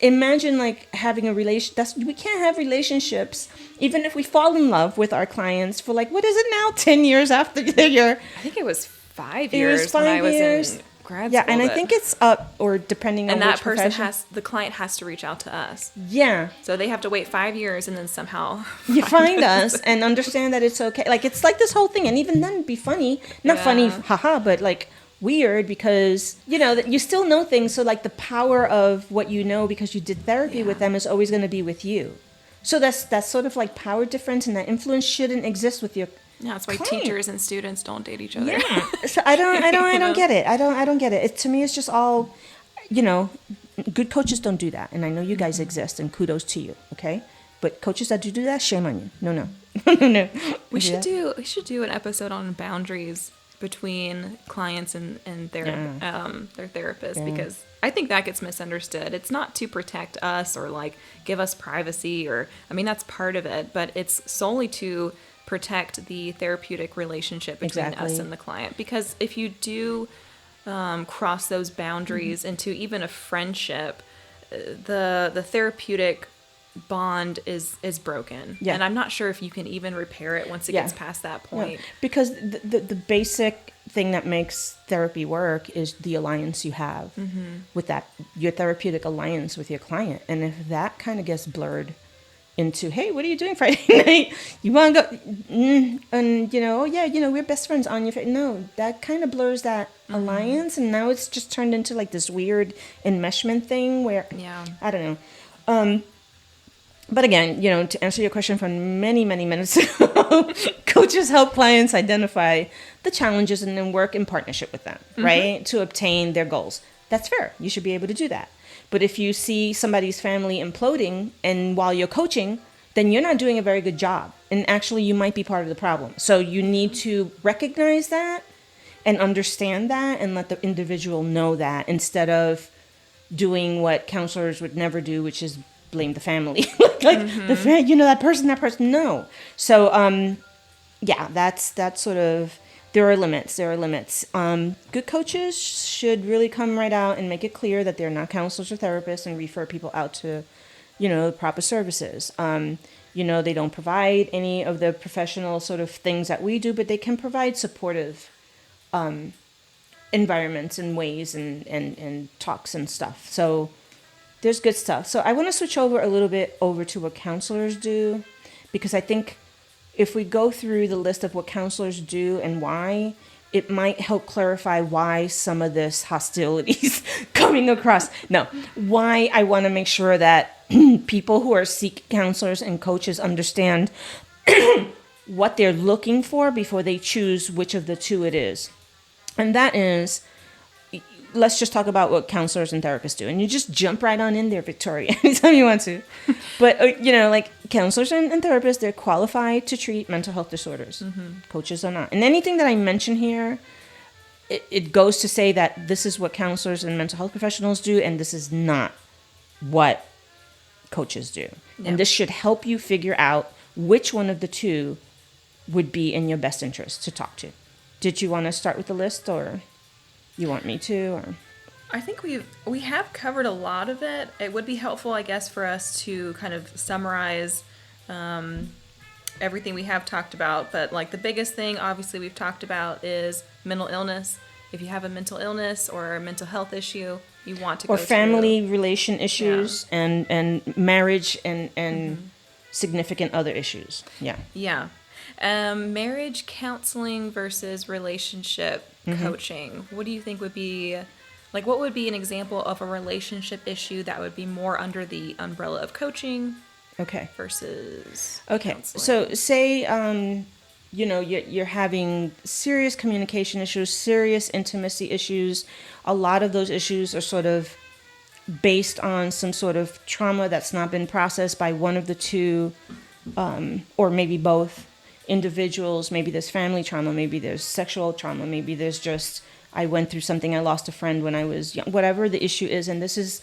Imagine like having a we can't have relationships even if we fall in love with our clients for like, what is it now, 10 years after you're... I think it was 5 years when I was in grad school. Yeah, and I think it's up, or depending on which profession. The client has to reach out to us. Yeah. So they have to wait 5 years and then somehow you find us and understand that it's okay. Like, it's like this whole thing, and even then be funny. Not funny, haha, but like weird, because that you still know things. So like the power of what you know because you did therapy with them is always going to be with you. So that's sort of like power difference, and that influence shouldn't exist with your... Yeah, that's why client. Teachers and students don't date each other. Yeah. So I don't get it. I don't get it. To me, it's just all, good coaches don't do that. And I know you guys exist, and kudos to you. Okay. But coaches that do that, shame on you. No. No. We should do an episode on boundaries between clients and their therapists, because I think that gets misunderstood. It's not to protect us or like give us privacy, or that's part of it, but it's solely to protect the therapeutic relationship between us and the client. Because if you do cross those boundaries into even a friendship, the therapeutic bond is broken. Yeah. And I'm not sure if you can even repair it once it gets past that point. Yeah. Because the basic thing that makes therapy work is the alliance you have with your therapeutic alliance with your client. And if that kind of gets blurred into, hey, what are you doing Friday night? You want to go? And, we're best friends on your face. No, that kind of blurs that alliance. And now it's just turned into like this weird enmeshment thing where, I don't know. but again, to answer your question from many, many minutes ago, coaches help clients identify the challenges and then work in partnership with them, right, to obtain their goals. That's fair. You should be able to do that. But if you see somebody's family imploding and while you're coaching, then you're not doing a very good job. And actually, you might be part of the problem. So you need to recognize that and understand that and let the individual know that instead of doing what counselors would never do, which is blame the family. The family, that person. No. So, yeah, that's sort of, there are limits. Good coaches should really come right out and make it clear that they're not counselors or therapists and refer people out to, proper services. They don't provide any of the professional sort of things that we do, but they can provide supportive environments and ways and talks and stuff. So there's good stuff. So I want to switch over a little bit over to what counselors do, because I think if we go through the list of what counselors do and why, it might help clarify why some of this hostilities coming across. No, why I want to make sure that people who are seeking counselors and coaches understand what they're looking for before they choose which of the two it is. And that is, let's just talk about what counselors and therapists do. And you just jump right on in there, Victoria, anytime you want to. But, like counselors and therapists, they're qualified to treat mental health disorders. Coaches are not. And anything that I mention here, it goes to say that this is what counselors and mental health professionals do, and this is not what coaches do. Yeah. And this should help you figure out which one of the two would be in your best interest to talk to. Did you want to start with the list, or you want me to? Or I think we have covered a lot of it. It would be helpful, I guess, for us to kind of summarize everything we have talked about. But like the biggest thing, obviously, we've talked about is mental illness. If you have a mental illness or a mental health issue, you want to go or family relation issues and marriage and significant other issues. Yeah. Marriage counseling versus relationship coaching. What do you think would be, like, what would be an example of a relationship issue that would be more under the umbrella of coaching? Okay. Versus counseling? So say, you're having serious communication issues, serious intimacy issues. A lot of those issues are sort of based on some sort of trauma that's not been processed by one of the two, or maybe both individuals. Maybe there's family trauma, maybe there's sexual trauma, maybe there's just, I went through something, I lost a friend when I was young, whatever the issue is, and this is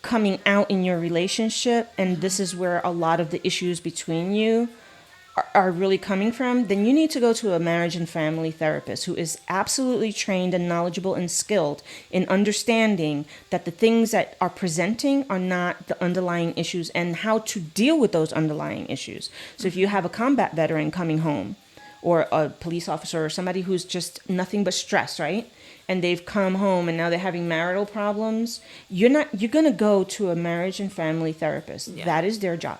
coming out in your relationship, and this is where a lot of the issues between you are really coming from, then you need to go to a marriage and family therapist who is absolutely trained and knowledgeable and skilled in understanding that the things that are presenting are not the underlying issues and how to deal with those underlying issues. So if you have a combat veteran coming home, or a police officer, or somebody who's just nothing but stress, right? And they've come home and now they're having marital problems, you're going to go to a marriage and family therapist. Yeah. That is their job.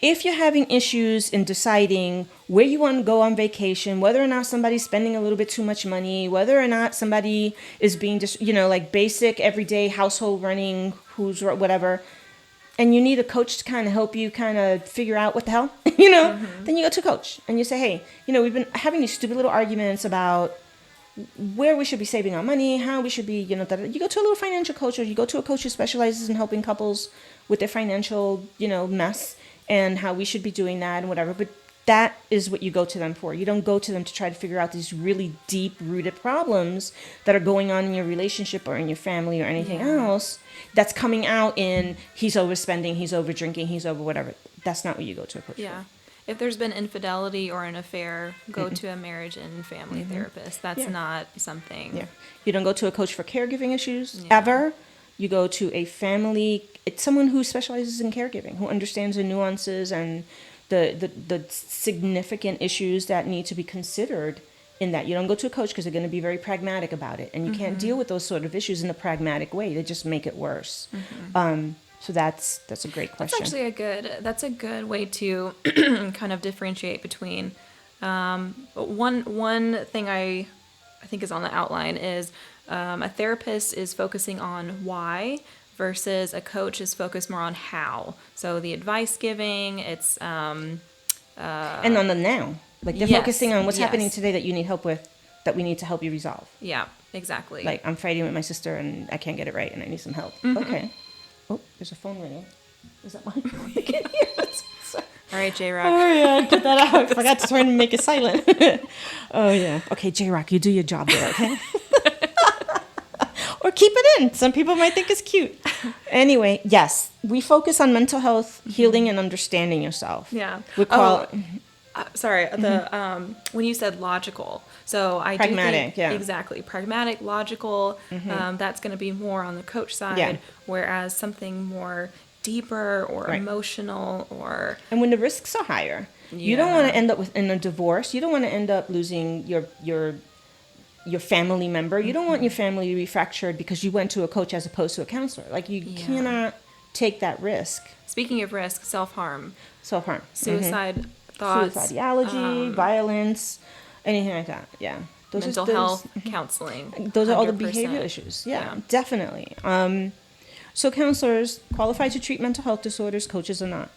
If you're having issues in deciding where you want to go on vacation, whether or not somebody's spending a little bit too much money, whether or not somebody is being just, like basic everyday household running, whatever, and you need a coach to kind of help you kind of figure out what the hell, then you go to a coach and you say, hey, we've been having these stupid little arguments about where we should be saving our money, how we should be, you go to a little financial coach, or you go to a coach who specializes in helping couples with their financial, mess, and how we should be doing that and whatever. But that is what you go to them for. You don't go to them to try to figure out these really deep-rooted problems that are going on in your relationship or in your family or anything else that's coming out in he's overspending, he's over drinking, he's over whatever. That's not what you go to a coach for. If there's been infidelity or an affair, go to a marriage and family therapist. That's not something. Yeah. You don't go to a coach for caregiving issues ever. You go to a family, it's someone who specializes in caregiving, who understands the nuances and the significant issues that need to be considered in that. You don't go to a coach because they're going to be very pragmatic about it. And you can't deal with those sort of issues in a pragmatic way. They just make it worse. So that's a great question. That's a good way to kind of differentiate between one thing I think is on the outline is a therapist is focusing on why versus a coach is focused more on how. So the advice giving, it's And on the now. Like they're Yes, focusing on what's happening yes. today that you need help with, that we need to help you resolve. yeah, exactly. Like I'm fighting with my sister and I can't get it right and I need some help. Okay. Oh, there's a phone ringing. Is that mine? I can't hear it. All right, J-Rock. Oh yeah, cut that out. I forgot to turn and make it silent. Oh yeah. Okay, J-Rock, you do your job there, okay? Or keep it in. Some people might think it's cute. Anyway, yes, we focus on mental health, healing, and understanding yourself. Yeah. We call Sorry, the when you said logical, so I Pragmatic, do think, yeah. exactly, pragmatic, logical. That's going to be more on the coach side, Yeah. whereas something more deeper or Right. emotional or and when the risks are higher, you don't Yeah. want to end up in a divorce. You don't want to end up losing your family member. You don't want your family to be fractured because you went to a coach as opposed to a counselor. Like you Yeah. cannot take that risk. Speaking of risk, self-harm, Self-harm. suicide thoughts, Suicidality, violence, anything like that. Yeah. mental health, counseling. Those are all the 100%. behavioral issues. Yeah, Yeah. definitely. So counselors qualified to treat mental health disorders, coaches are not.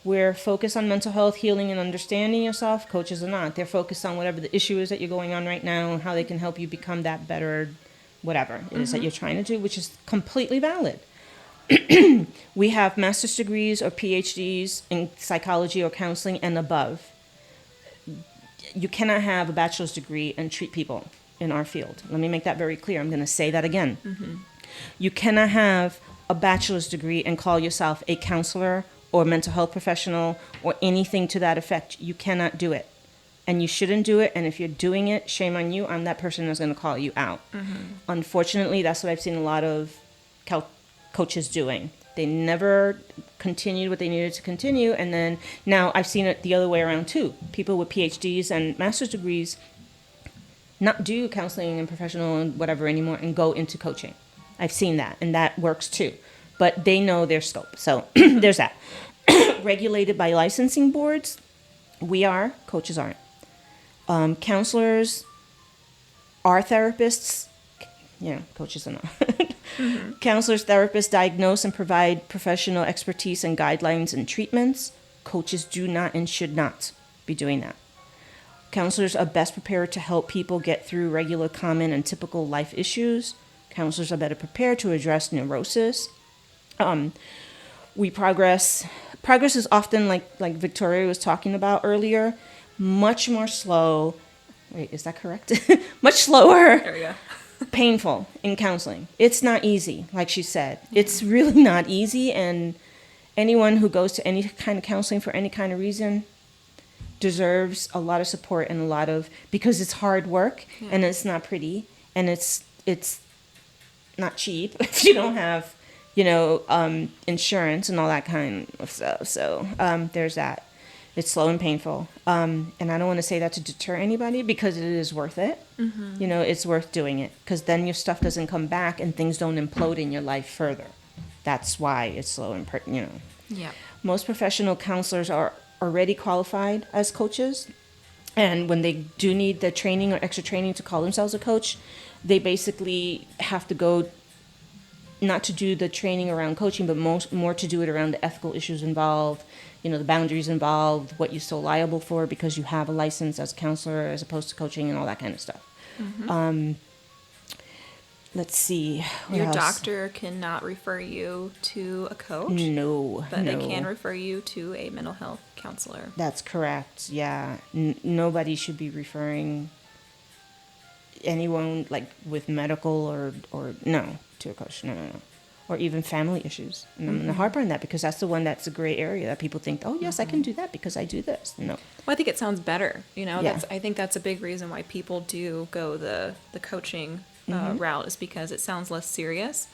We're focused on mental health, healing, and understanding yourself. Coaches are not. They're focused on whatever the issue is that you're going on right now and how they can help you become that better, whatever it is that you're trying to do, which is completely valid. We have master's degrees or PhDs in psychology or counseling and above. You cannot have a bachelor's degree and treat people in our field. Let me make that very clear. I'm going to say that again. You cannot have a bachelor's degree and call yourself a counselor or mental health professional or anything to that effect. You cannot do it. And you shouldn't do it. And if you're doing it, shame on you. I'm that person that's going to call you out. Unfortunately, that's what I've seen a lot of coaches doing. They never continued what they needed to continue. And then now I've seen it the other way around too. People with PhDs and master's degrees not do counseling and professional and whatever anymore and go into coaching. I've seen that, and that works too. But they know their scope. So there's that. Regulated by licensing boards. We are, coaches aren't. Counselors are therapists. Yeah, coaches are not. Counselors, therapists diagnose and provide professional expertise and guidelines and treatments. Coaches do not and should not be doing that. Counselors are best prepared to help people get through regular, common, and typical life issues. Counselors are better prepared to address neurosis. Progress is often like Victoria was talking about earlier, much more slow. Wait, is that correct? Much slower. There we go. Painful in counseling. It's not easy, like she said. It's really not easy, and anyone who goes to any kind of counseling for any kind of reason deserves a lot of support and because it's hard work and it's not pretty and it's not cheap if you don't have, insurance and all that kind of stuff. So there's that. It's slow and painful. And I don't want to say that to deter anybody because it is worth it. It's worth doing it because then your stuff doesn't come back and things don't implode in your life further. That's why it's slow and, Yeah. Most professional counselors are already qualified as coaches. And when they do need the training or extra training to call themselves a coach, they basically have to go not to do the training around coaching, but more to do it around the ethical issues involved, the boundaries involved, what you're still liable for because you have a license as a counselor as opposed to coaching and all that kind of stuff. Let's see. Your doctor cannot refer you to a coach. No. But they can refer you to a mental health counselor. That's correct. Yeah. Nobody should be referring anyone with medical or no to a coach. No. Or even family issues. And I'm going to harp on that because that's the one that's a gray area that people think, oh, yes, I can do that because I do this. No. Well, I think it sounds better. Yeah. I think that's a big reason why people do go the coaching route is because it sounds less serious.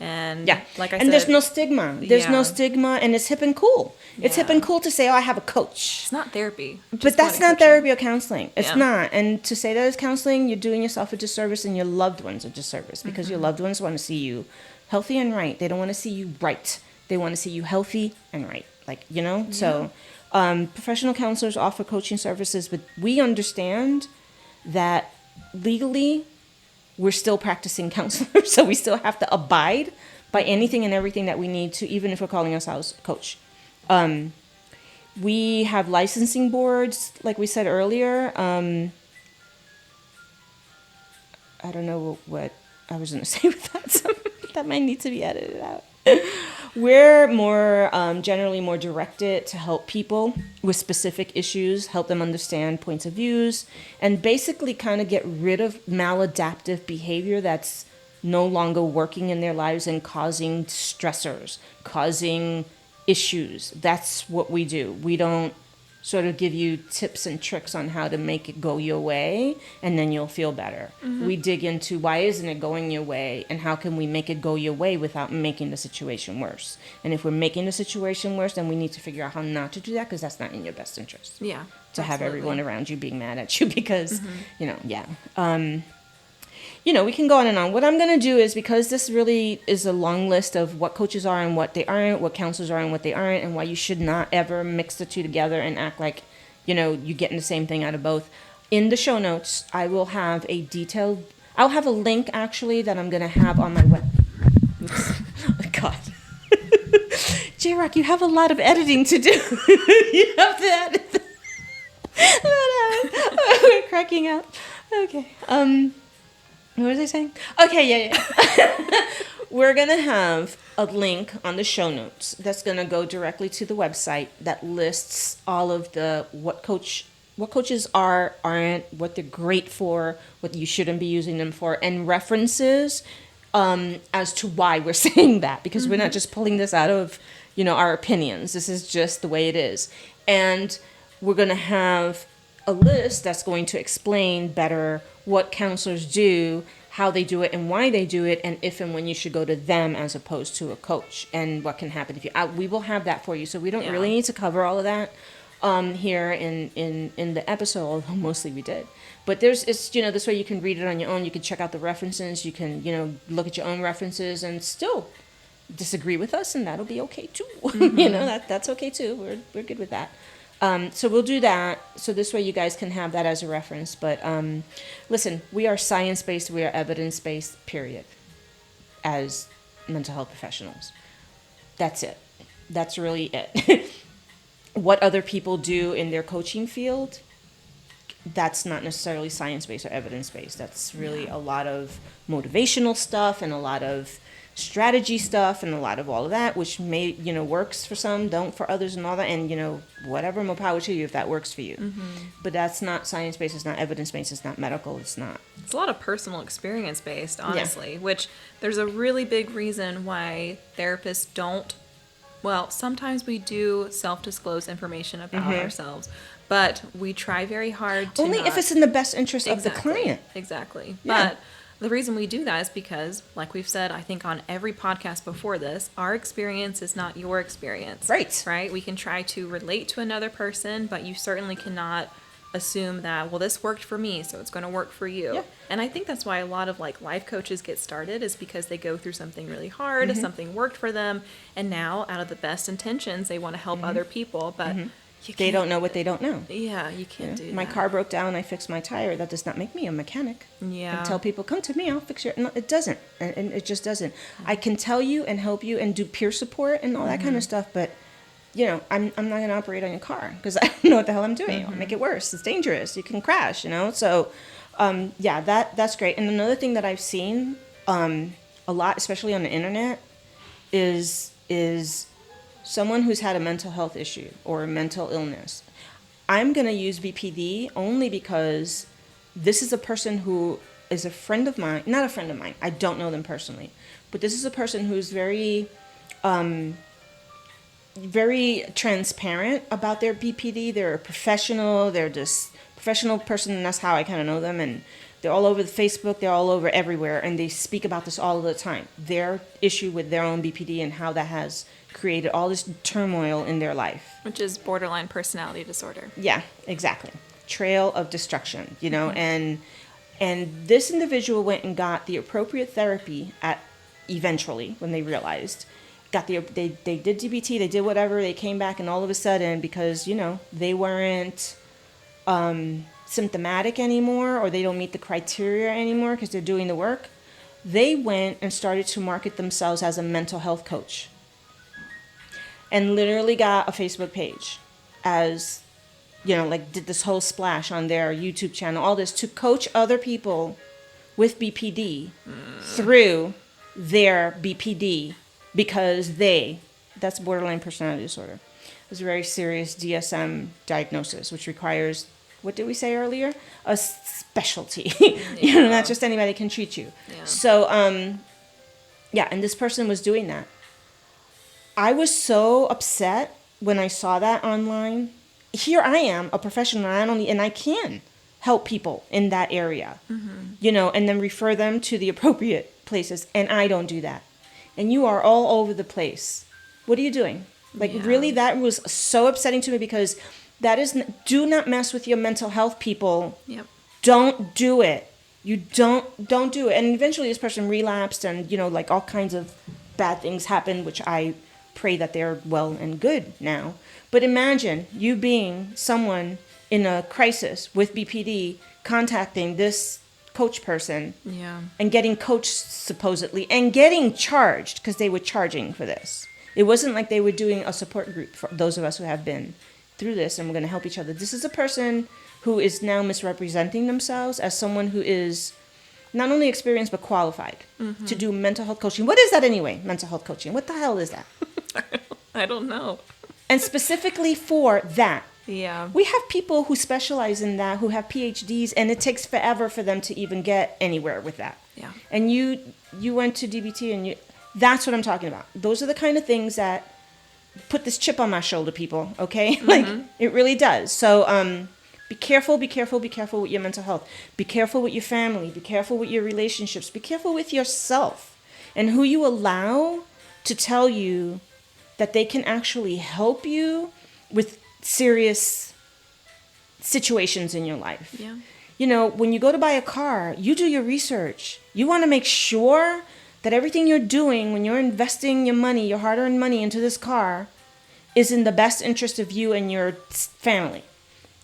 And like I said. And there's no stigma. There's no Yeah. stigma and it's hip and cool. It's hip Yeah. and cool to say, oh, I have a coach. It's not therapy. But that's not therapy or counseling. It's Yeah. not. And to say that it's counseling, you're doing yourself a disservice and your loved ones a disservice because your loved ones want to see you healthy and right. They don't want to see you right. They want to see you healthy and right. So professional counselors offer coaching services, but we understand that legally we're still practicing counselors, so we still have to abide by anything and everything that we need to, even if we're calling ourselves coach. We have licensing boards, like we said earlier. I don't know what I was going to say with that. So that might need to be edited out. We're more generally more directed to help people with specific issues, help them understand points of views, and basically kind of get rid of maladaptive behavior that's no longer working in their lives and causing stressors, causing issues. That's what we do. We don't sort of give you tips and tricks on how to make it go your way and then you'll feel better. We dig into why isn't it going your way and how can we make it go your way without making the situation worse. And if we're making the situation worse, then we need to figure out how not to do that, because that's not in your best interest. Yeah. To have absolutely. everyone around you being mad at you because, we can go on and on. What I'm going to do is, because this really is a long list of what coaches are and what they aren't, what counselors are and what they aren't, and why you should not ever mix the two together and act like, you're getting the same thing out of both. In the show notes, I will have I'll have a link actually that I'm going to have on my web. Oops. Oh, God. J-Rock, you have a lot of editing to do. You have to edit. We're cracking up. Okay. What was I saying? Okay, yeah. We're going to have a link on the show notes that's going to go directly to the website that lists all of the what coaches aren't, what they're great for, what you shouldn't be using them for, and references as to why we're saying that, because we're not just pulling this out of, our opinions. This is just the way it is. And we're going to have a list that's going to explain better what counselors do, how they do it, and why they do it, and if and when you should go to them as opposed to a coach, and what can happen if you. We will have that for you, so we don't really need to cover all of that here in the episode, although mostly we did. But this way you can read it on your own. You can check out the references. You can look at your own references and still disagree with us, and that'll be okay too. That's okay too. We're good with that. So we'll do that. So this way you guys can have that as a reference. But listen, we are science-based. We are evidence-based, period, as mental health professionals. That's it. That's really it. What other people do in their coaching field, that's not necessarily science-based or evidence-based. That's really a lot of motivational stuff and a lot of strategy stuff and a lot of all of that, which may, works for some, don't for others and all that. And, whatever, more power to you if that works for you. But that's not science-based. It's not evidence-based. It's not medical. It's not. It's a lot of personal experience-based, honestly, which there's a really big reason why therapists don't. Well, sometimes we do self-disclose information about ourselves, but we try very hard to only if it's in the best interest of the client. Exactly. Yeah. But the reason we do that is because, like we've said, I think on every podcast before this, our experience is not your experience. Right? We can try to relate to another person, but you certainly cannot assume that, well, this worked for me, so it's going to work for you. Yeah. And I think that's why a lot of life coaches get started, is because they go through something really hard, something worked for them, and now out of the best intentions, they want to help other people, but they don't know what they don't know. Yeah, you can't do that. My car broke down, I fixed my tire. That does not make me a mechanic. Yeah. I tell people, come to me, I'll fix your... No, it doesn't. And it just doesn't. I can tell you and help you and do peer support and all that kind of stuff, but, I'm not going to operate on your car because I don't know what the hell I'm doing. I'll make it worse. It's dangerous. You can crash, So, that's great. And another thing that I've seen a lot, especially on the internet, is someone who's had a mental health issue or a mental illness. I'm going to use BPD only because this is a person who is a friend of mine, not a friend of mine, I don't know them personally, but this is a person who's very, very transparent about their BPD. They're a professional, they're just professional person, and that's how I kind of know them, and they're all over the Facebook, they're all over everywhere, and they speak about this all the time, their issue with their own BPD and how that has created all this turmoil in their life. Which is borderline personality disorder. Yeah, exactly. Trail of destruction, and this individual went and got the appropriate therapy eventually when they realized, they did DBT, they did whatever, they came back, and all of a sudden, because, they weren't symptomatic anymore, or they don't meet the criteria anymore because they're doing the work, They went and started to market themselves as a mental health coach and literally got a Facebook page as, like did this whole splash on their YouTube channel, all this to coach other people with BPD through their BPD because that's borderline personality disorder. It's a very serious DSM diagnosis, which requires, what did we say earlier? A specialty. Not just anybody can treat you. Yeah. So, and this person was doing that. I was so upset when I saw that online. Here I am, a professional, and I can help people in that area, and then refer them to the appropriate places. And I don't do that. And you are all over the place. What are you doing? Really, that was so upsetting to me because that is, do not mess with your mental health, people. Yep. Don't do it. You don't do it. And eventually this person relapsed and, all kinds of bad things happened, which I pray that they're well and good now. But imagine you being someone in a crisis with BPD contacting this coach person and getting coached supposedly and getting charged because they were charging for this. It wasn't like they were doing a support group for those of us who have been through this and we're going to help each other. This is a person who is now misrepresenting themselves as someone who is not only experienced but qualified to do mental health coaching. What is that anyway, mental health coaching? What the hell is that? I don't know. And specifically for that. Yeah. We have people who specialize in that, who have PhDs, and it takes forever for them to even get anywhere with that. Yeah. And you went to DBT and that's what I'm talking about. Those are the kind of things that put this chip on my shoulder, people, okay? It really does. So be careful with your mental health. Be careful with your family. Be careful with your relationships. Be careful with yourself and who you allow to tell you that they can actually help you with serious situations in your life. Yeah. When you go to buy a car, you do your research. You want to make sure that everything you're doing when you're investing your money, your hard-earned money into this car is in the best interest of you and your family.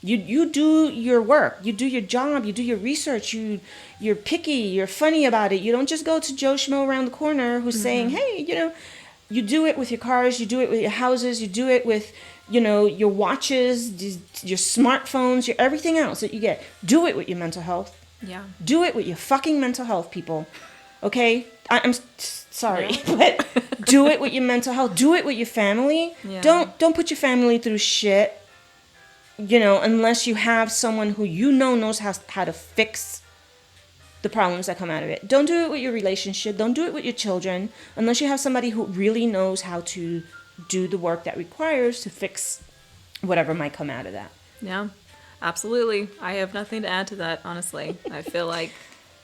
You do your work, you do your job, you do your research, you're picky, you're funny about it. You don't just go to Joe Schmo around the corner who's saying, hey, you do it with your cars, you do it with your houses, you do it with, your watches, your smartphones, your everything else that you get. Do it with your mental health. Yeah. Do it with your fucking mental health, people. Okay? I'm sorry, but do it with your mental health. Do it with your family. Yeah. Don't put your family through shit, unless you have someone who knows how to fix the problems that come out of it. Don't do it with your relationship. Don't do it with your children unless you have somebody who really knows how to do the work that requires to fix whatever might come out of that. Yeah, absolutely. I have nothing to add to that, honestly. I feel like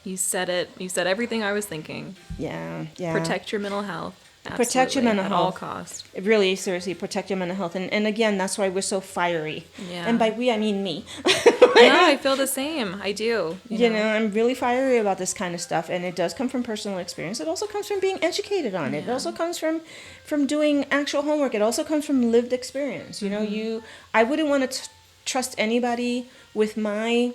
you said it. You said everything I was thinking. Yeah. Protect your mental health. Protect your mental at health. all costs. Really, seriously, protect your mental health. And again, that's why we're so fiery. Yeah. And by we, I mean me. No, I feel the same. I do. You know, I'm really fiery about this kind of stuff. And it does come from personal experience. It also comes from being educated on it. It also comes from doing actual homework. It also comes from lived experience. You know, I wouldn't want to trust anybody with I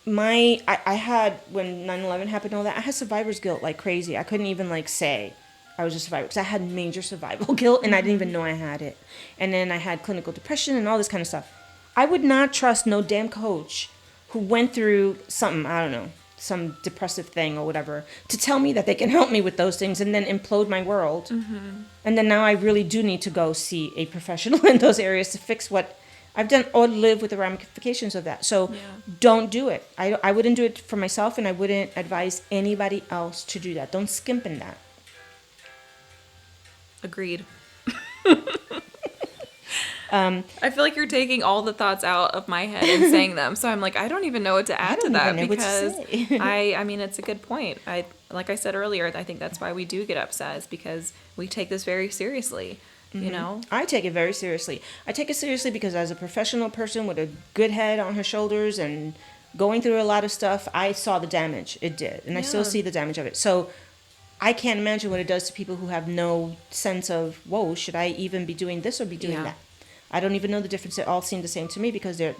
had, when 9/11 happened and all that, I had survivor's guilt like crazy. I couldn't even say I was a survivor because I had major survival guilt and I didn't even know I had it. And then I had clinical depression and all this kind of stuff. I would not trust no damn coach who went through something, I don't know, some depressive thing or whatever, to tell me that they can help me with those things and then implode my world. And then now I really do need to go see a professional in those areas to fix what I've done or live with the ramifications of that. So don't do it. I wouldn't do it for myself, and I wouldn't advise anybody else to do that. Don't skimp in that. Agreed. I feel like you're taking all the thoughts out of my head and saying them. So I'm like, I don't even know what to add to that because I mean, it's a good point. Like I said earlier, I think that's why we do get upset, is because we take this very seriously. You know, I take it very seriously. I take it seriously because as a professional person with a good head on her shoulders and going through a lot of stuff, I saw the damage it did, and I still see the damage of it. So I can't imagine what it does to people who have no sense of, whoa, should I even be doing this or be doing that? I don't even know the difference. They all seem the same to me because they're,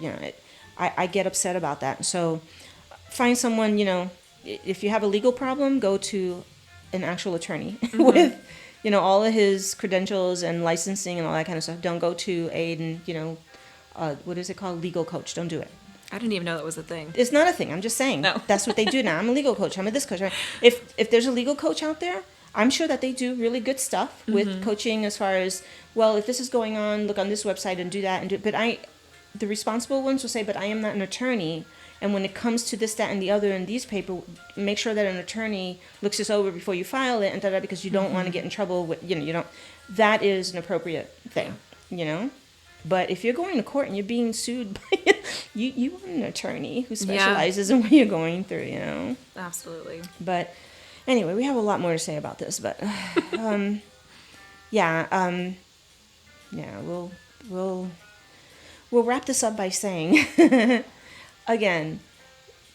I get upset about that. So find someone, if you have a legal problem, go to an actual attorney with, all of his credentials and licensing and all that kind of stuff. Don't go to what is it called? Legal coach. Don't do it. I didn't even know that was a thing. It's not a thing. I'm just saying. No. That's what they do now. I'm a legal coach. I'm a this coach. Right? If there's a legal coach out there, I'm sure that they do really good stuff with coaching as far as, well, if this is going on, look on this website and do that. But the responsible ones will say, but I am not an attorney. And when it comes to this, that, and the other in these papers, make sure that an attorney looks this over before you file it, and because you don't want to get in trouble with, you don't. That is an appropriate thing, But if you're going to court and you're being sued by, you want an attorney who specializes in what you're going through, Absolutely. But anyway, we have a lot more to say about this, but we'll wrap this up by saying, again,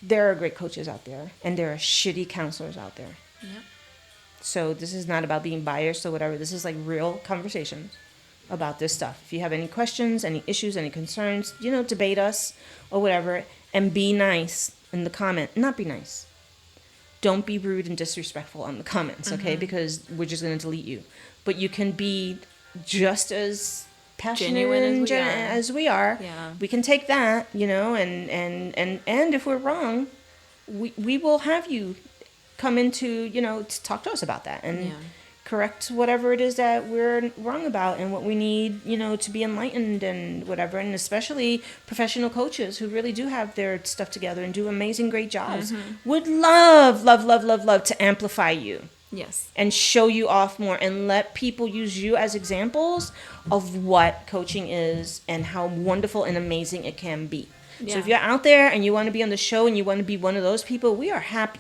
there are great coaches out there, and there are shitty counselors out there. Yep. So this is not about being biased or whatever. This is like real conversations about this stuff. If you have any questions, any issues, any concerns, debate us or whatever, and be nice in the comment. Not be nice. Don't be rude and disrespectful on the comments, okay? Because we're just going to delete you. But you can be just as passionate Genuine as we are. Yeah. We can take that, and if we're wrong, we will have you come into, to talk to us about that and correct whatever it is that we're wrong about and what we need, to be enlightened and whatever. And especially professional coaches who really do have their stuff together and do amazing, great jobs would love to amplify you. Yes. And show you off more and let people use you as examples of what coaching is and how wonderful and amazing it can be. Yeah. So if you're out there and you want to be on the show and you want to be one of those people, we are happy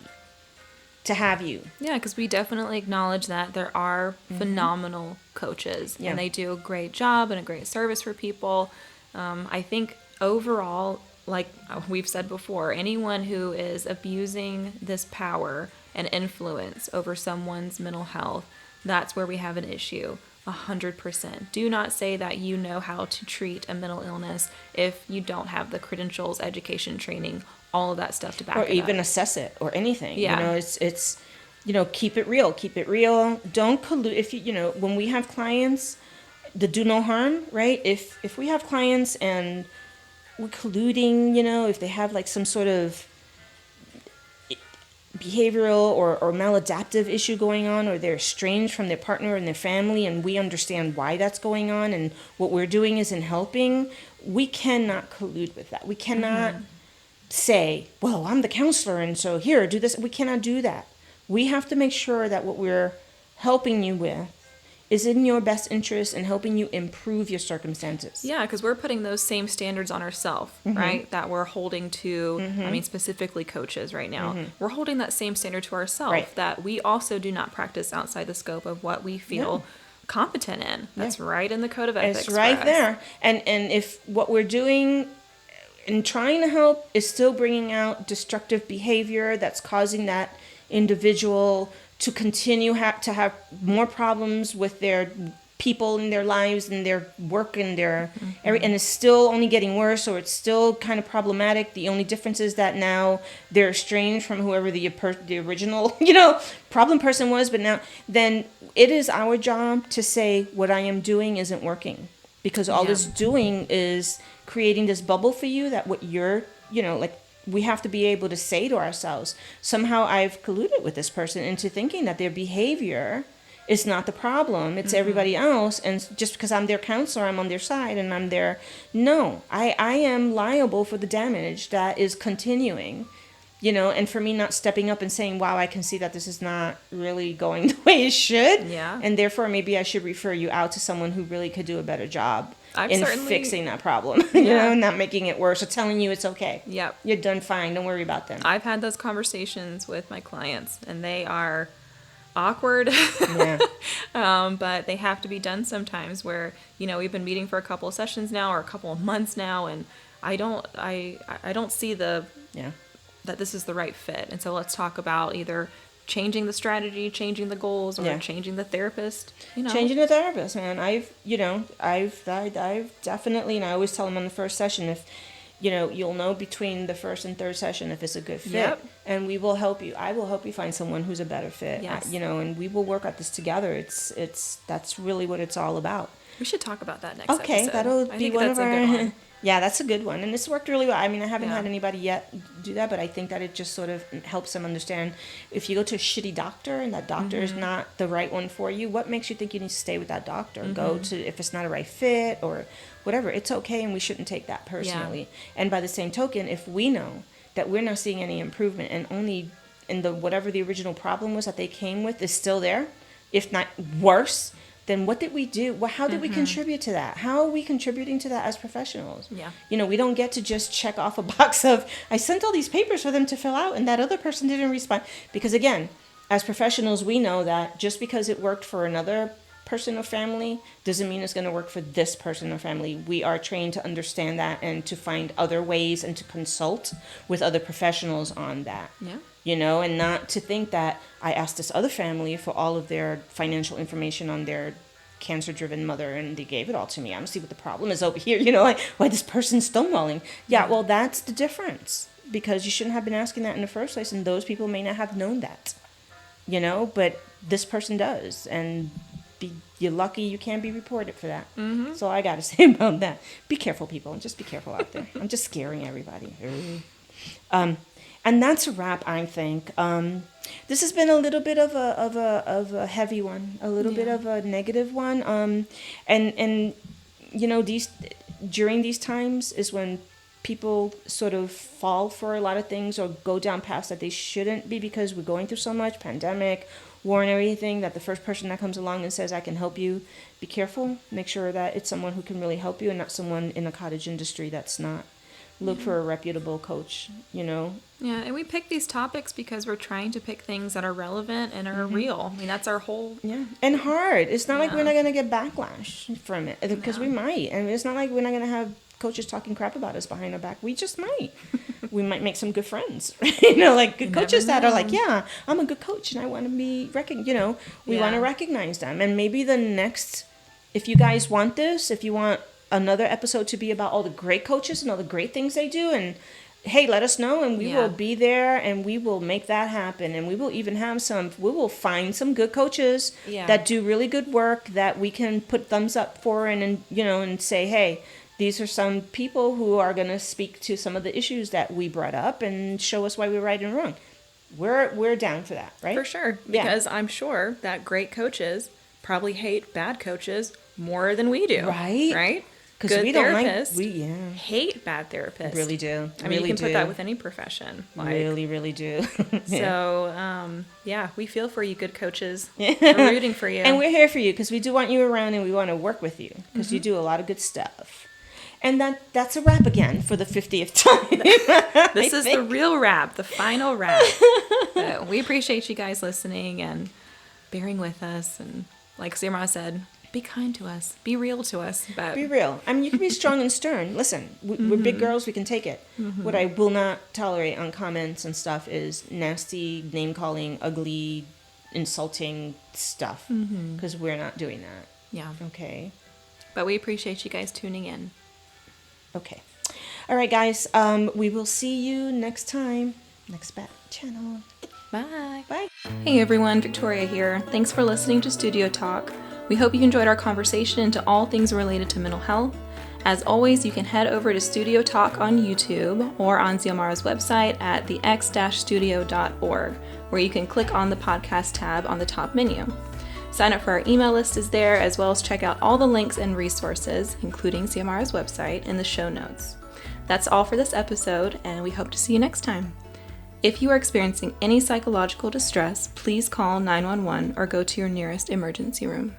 to have you. Yeah, because we definitely acknowledge that there are phenomenal coaches and they do a great job and a great service for people. I think overall, like we've said before, anyone who is abusing this power and influence over someone's mental health, that's where we have an issue. 100%. Do not say that you know how to treat a mental illness if you don't have the credentials, education, training, all of that stuff to back it up. Or even assess it or anything. Yeah. It's keep it real. Keep it real. Don't collude. If when we have clients, the do no harm, right? If we have clients and we're colluding, if they have like some sort of behavioral or maladaptive issue going on, or they're estranged from their partner and their family, and we understand why that's going on, and what we're doing isn't helping, we cannot collude with that. We cannot say, well, I'm the counselor, and so here, do this. We cannot do that. We have to make sure that what we're helping you with is in your best interest and helping you improve your circumstances. Yeah, because we're putting those same standards on ourselves, right? That we're holding to, I mean, specifically coaches right now. We're holding that same standard to ourselves, that we also do not practice outside the scope of what we feel competent in. That's right in the code of ethics. It's right there. And if what we're doing and trying to help is still bringing out destructive behavior that's causing that individual to continue to have more problems with their people in their lives and their work and their and it's still only getting worse, or it's still kind of problematic. The only difference is that now they're estranged from whoever the original problem person was, but now then it is our job to say what I am doing isn't working, because all it's doing is creating this bubble for you that what you're we have to be able to say to ourselves, somehow I've colluded with this person into thinking that their behavior is not the problem. It's everybody else. And just because I'm their counselor, I'm on their side and I'm there. No, I am liable for the damage that is continuing, and for me not stepping up and saying, wow, I can see that this is not really going the way it should. Yeah. And therefore, maybe I should refer you out to someone who really could do a better job in certainly fixing that problem, not making it worse, or telling you it's okay. Yep. You're done fine. Don't worry about them. I've had those conversations with my clients, and they are awkward, but they have to be done sometimes, where, we've been meeting for a couple of sessions now, or a couple of months now, and I don't see that this is the right fit. And so let's talk about either changing the strategy, changing the goals, or changing the therapist. Changing the therapist, man. I've definitely, and I always tell them on the first session, you'll know between the first and third session if it's a good fit. Yep. And we will help you. I will help you find someone who's a better fit. Yes. And we will work at this together. That's really what it's all about. We should talk about that next Okay, episode. that'll I be think one that's of a our. good one. Yeah, that's a good one, and it's worked really well. I mean, I haven't Yeah. had anybody yet do that, but I think that it just sort of helps them understand if you go to a shitty doctor and that doctor is not the right one for you, what makes you think you need to stay with that doctor? Go to if it's not a right fit or whatever. It's okay, and we shouldn't take that personally. And by the same token, if we know that we're not seeing any improvement and only in the whatever the original problem was that they came with is still there, if not worse, then what did we do? Well, how did we contribute to that? How are we contributing to that as professionals? Yeah. We don't get to just check off a box of, I sent all these papers for them to fill out and that other person didn't respond. Because again, as professionals, we know that just because it worked for another person or family doesn't mean it's going to work for this person or family. We are trained to understand that and to find other ways and to consult with other professionals on that. Yeah. And not to think that I asked this other family for all of their financial information on their cancer-driven mother and they gave it all to me. I'm gonna see what the problem is over here. Like, why this person's stonewalling. Yeah, well, that's the difference, because you shouldn't have been asking that in the first place, and those people may not have known that, but this person does, and you're lucky you can't be reported for that. So I gotta say about that. Be careful, people, and just be careful out there. I'm just scaring everybody. And that's a wrap, I think. This has been a little bit of a heavy one, a little bit of a negative one. And these during these times is when people sort of fall for a lot of things or go down paths that they shouldn't be, because we're going through so much pandemic, war, and everything, that the first person that comes along and says, I can help you, be careful. Make sure that it's someone who can really help you and not someone in the cottage industry that's not. Look for a reputable coach, Yeah, and we pick these topics because we're trying to pick things that are relevant and are real. I mean, that's our whole... Yeah, and hard. It's not like we're not going to get backlash from it, because we might. And it's not like we're not going to have coaches talking crap about us behind our back. We just might. We might make some good friends, like good coaches that are like, yeah, I'm a good coach and I want to be recognized, we want to recognize them. And maybe the next, if you guys want this, if you want another episode to be about all the great coaches and all the great things they do, and hey, let us know, and we will be there, and we will make that happen, and we will even have we will find some good coaches that do really good work that we can put thumbs up for, and say, hey, these are some people who are going to speak to some of the issues that we brought up and show us why we're right and wrong. We're down for that, right? For sure, because I'm sure that great coaches probably hate bad coaches more than we do. Right? Because we don't hate bad therapists. Really do. I mean, you can put that with any profession. Really, really do. So, we feel for you, good coaches. We're rooting for you. And we're here for you because we do want you around and we want to work with you because you do a lot of good stuff. And that's a wrap again for the 50th time. This is the real wrap, the final wrap. We appreciate you guys listening and bearing with us. And like Xiomara said, be kind to us. Be real to us. But be real. I mean, you can be strong and stern. Listen, we're big girls. We can take it. What I will not tolerate on comments and stuff is nasty, name-calling, ugly, insulting stuff. Because we're not doing that. Yeah. Okay. But we appreciate you guys tuning in. Okay. All right, guys. We will see you next time. Next channel. Bye. Bye. Hey, everyone. Victoria here. Thanks for listening to Studio Talk. We hope you enjoyed our conversation into all things related to mental health. As always, you can head over to Studio Talk on YouTube or on Xiomara's website at thex-studio.org, where you can click on the podcast tab on the top menu. Sign up for our email list is there, as well as check out all the links and resources, including Xiomara's website, in the show notes. That's all for this episode, and we hope to see you next time. If you are experiencing any psychological distress, please call 911 or go to your nearest emergency room.